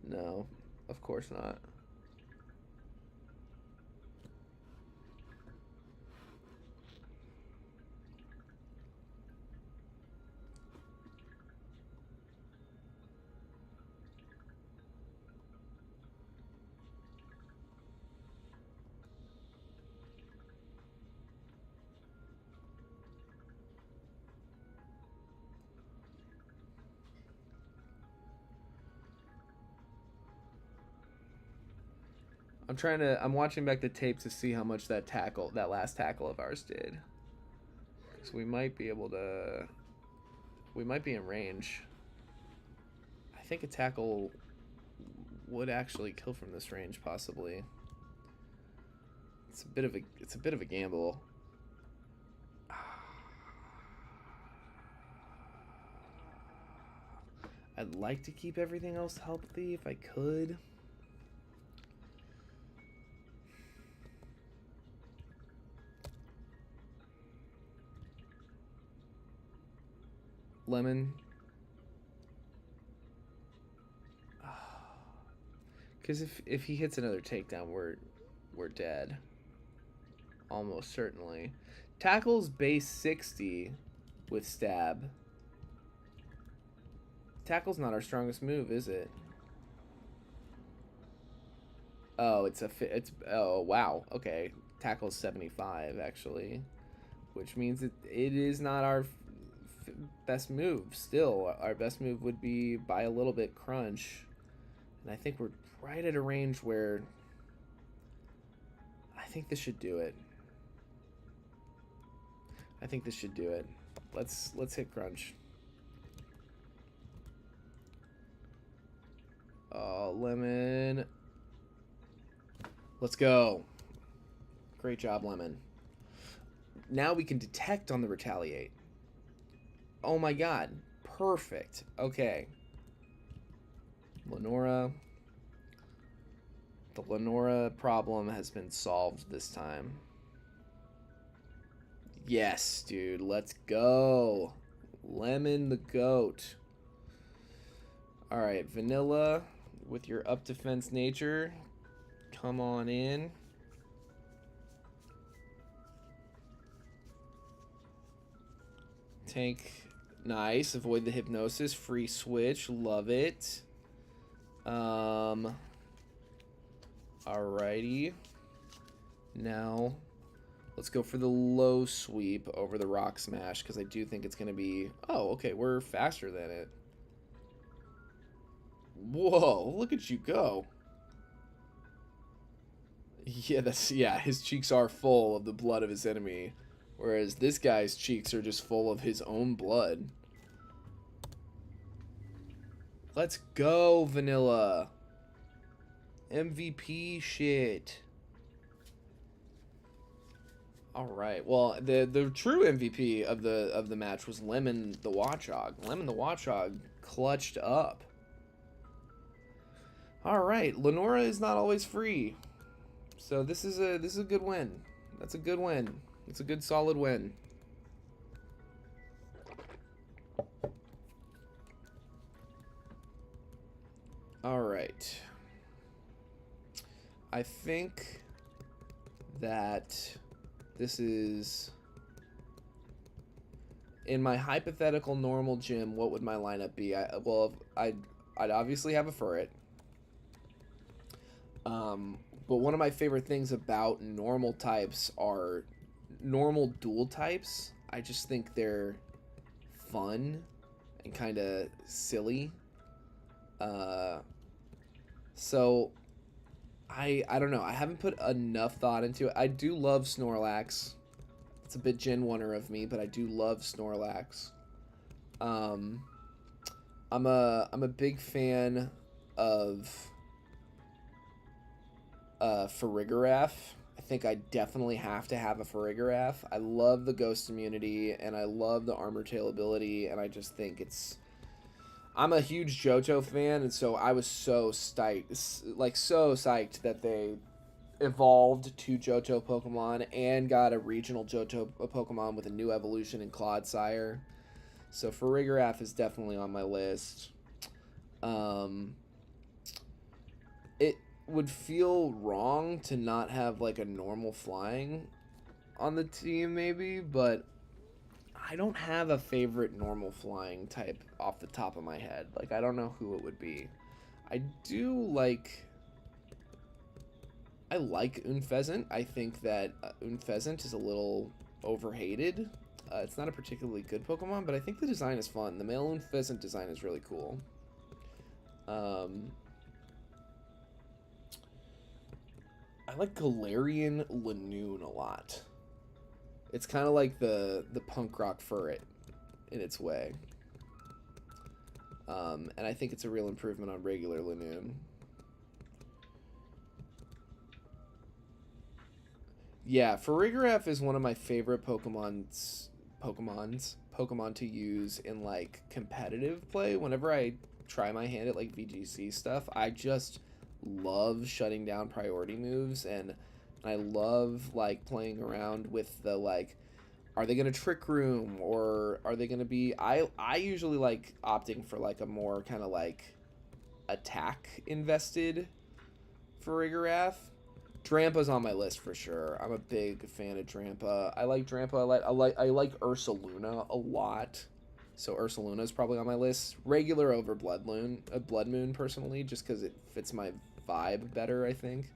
No, of course not. I'm watching back the tape to see how much that last tackle of ours did. So we might be in range. I think a tackle would actually kill from this range, possibly. It's a bit of a gamble. I'd like to keep everything else healthy if I could. Lemon. Because if he hits another takedown, we're dead. Almost certainly. Tackles base 60 with stab. Tackle's not our strongest move, is it? Oh, oh wow. Okay, tackle's 75 actually, which means it is not our best move. Still, our best move would be by a little bit crunch, and I think we're right at a range where I think this should do it. I think this should do it. Let's hit crunch. Oh, lemon. Let's go. Great job, lemon. Now we can detect on the retaliate. Oh my god. Perfect. Okay. Lenora. The Lenora problem has been solved this time. Yes, dude. Let's go. Lemon the goat. Alright, Vanilla, with your up defense nature, come on in. Tank, nice. Avoid the hypnosis. Free switch, love it. Alrighty. Now, let's go for the low sweep over the rock smash, because I do think it's going to be... Oh, okay, we're faster than it. Whoa, look at you go. Yeah, his cheeks are full of the blood of his enemy, whereas this guy's cheeks are just full of his own blood. Let's go, Vanilla. MVP shit. All right. Well, the true MVP of the match was Lemon the Watchog. Lemon the Watchog clutched up. All right, Lenora is not always free. So this is a good win. That's a good win. It's a good solid win. All right. I think that this is in my hypothetical normal gym. What would my lineup be? I'd obviously have a Furret. But one of my favorite things about normal types are normal dual types. I just think they're fun and kind of silly. So I don't know. I haven't put enough thought into it. I do love Snorlax. It's a bit Gen 1er of me, but I do love Snorlax. I'm a big fan of Farigiraf. I think I definitely have to have a Farigiraf. I love the Ghost immunity, and I love the Armor Tail ability, and I just think it's... I'm a huge Johto fan, and so I was so psyched that they evolved 2 Johto Pokemon and got a regional Johto Pokemon with a new evolution in Clodsire. So Farigiraf is definitely on my list. It would feel wrong to not have like a normal flying on the team maybe, but I don't have a favorite normal flying type off the top of my head. Like, I don't know who it would be. I like Unfezant. I think that Unfezant is a little overhated. It's not a particularly good Pokemon, but I think the design is fun. The male Unfezant design is really cool. I like Galarian Lanoon a lot. It's kind of like the punk rock Furret in its way. And I think it's a real improvement on regular Lanoon. Yeah, Farigiraf is one of my favorite Pokemon to use in like competitive play. Whenever I try my hand at like VGC stuff, I just love shutting down priority moves, and I love like playing around with the like, are they gonna Trick Room, or are they gonna be... I usually like opting for like a more kind of like attack invested Farigiraf. Drampa's on my list for sure. I'm a big fan of Drampa. I like Drampa. I like Ursaluna a lot. So Ursaluna is probably on my list. Regular over Blood Moon personally, just because it fits my vibe better, I think.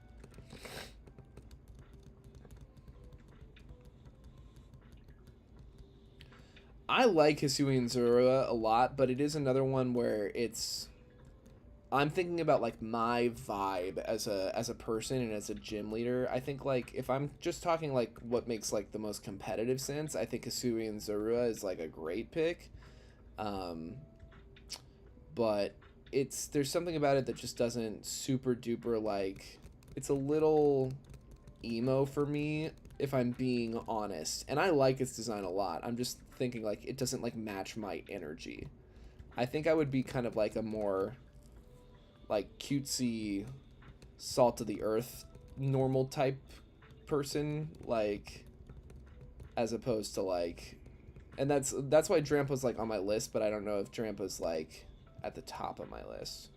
I like Hisuian Zorua a lot, but it is another one where it's... I'm thinking about like my vibe as a person and as a gym leader. I think like if I'm just talking like what makes like the most competitive sense, I think Hisuian Zorua is like a great pick. But there's something about it that just doesn't super duper like... It's a little emo for me, if I'm being honest. And I like its design a lot. I'm just thinking like it doesn't like match my energy. I think I would be kind of like a more like cutesy, salt of the earth normal type person, like, as opposed to like... And that's why Drampa's like on my list, but I don't know if Drampa's like at the top of my list.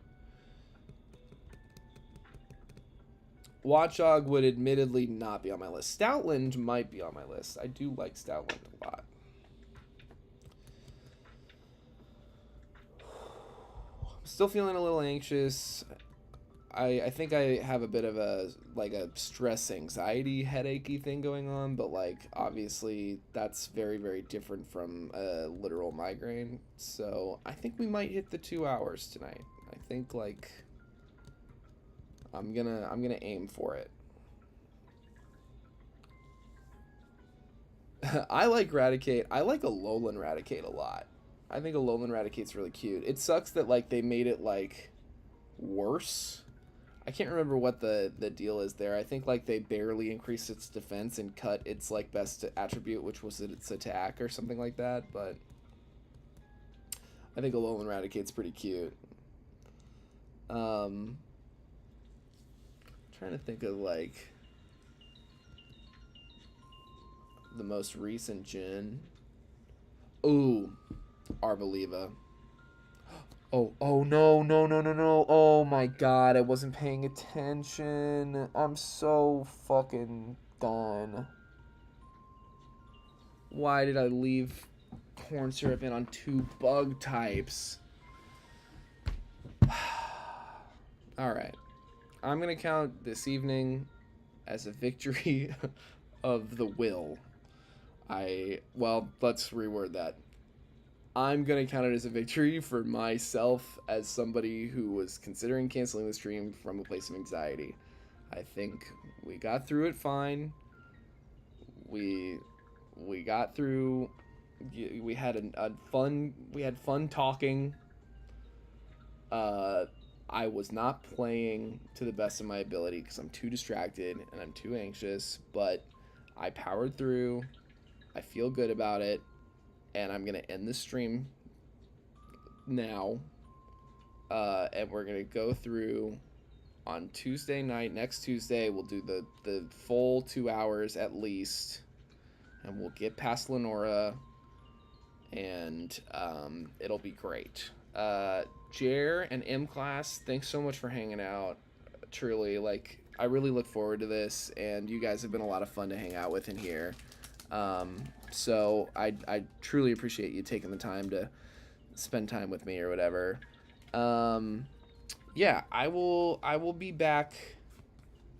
Watchog would admittedly not be on my list. Stoutland might be on my list. I do like Stoutland a lot. Still feeling a little anxious. I think I have a bit of a like a stress anxiety headachy thing going on, but like obviously that's very very different from a literal migraine. So I think we might hit the 2 hours tonight. I think like I'm gonna aim for it. I like Raticate. I like Alolan Raticate a lot. I think Alolan Raticate's really cute. It sucks that like they made it like worse. I can't remember what the deal is there. I think like they barely increased its defense and cut its like best attribute, which was its attack or something like that. But I think Alolan Raticate's pretty cute. Trying to think of like the most recent gen. Ooh, Arboliva. Oh no, no, no, no, no. Oh my god, I wasn't paying attention. I'm so fucking done. Why did I leave corn syrup in on 2 bug types? Alright. I'm gonna count this evening as a victory of the will. Well, let's reword that. I'm going to count it as a victory for myself as somebody who was considering canceling the stream from a place of anxiety. I think we got through it fine. We got through. We had fun talking. I was not playing to the best of my ability because I'm too distracted and I'm too anxious, but I powered through. I feel good about it. And I'm gonna end the stream now, and we're gonna go through on Tuesday night. Next Tuesday, we'll do the full 2 hours at least, and we'll get past Lenora, and it'll be great. Jer and M class, thanks so much for hanging out. Truly, like I really look forward to this, and you guys have been a lot of fun to hang out with in here. So I truly appreciate you taking the time to spend time with me or whatever. Yeah, I will be back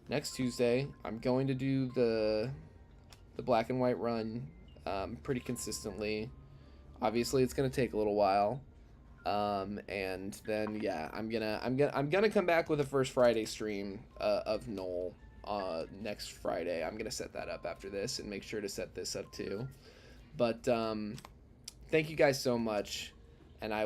next Tuesday. I'm going to do the black and white run pretty consistently. Obviously, it's gonna take a little while. And then yeah, I'm gonna come back with a first Friday stream of Noel next Friday. I'm gonna set that up after this and make sure to set this up too. But thank you guys so much, and I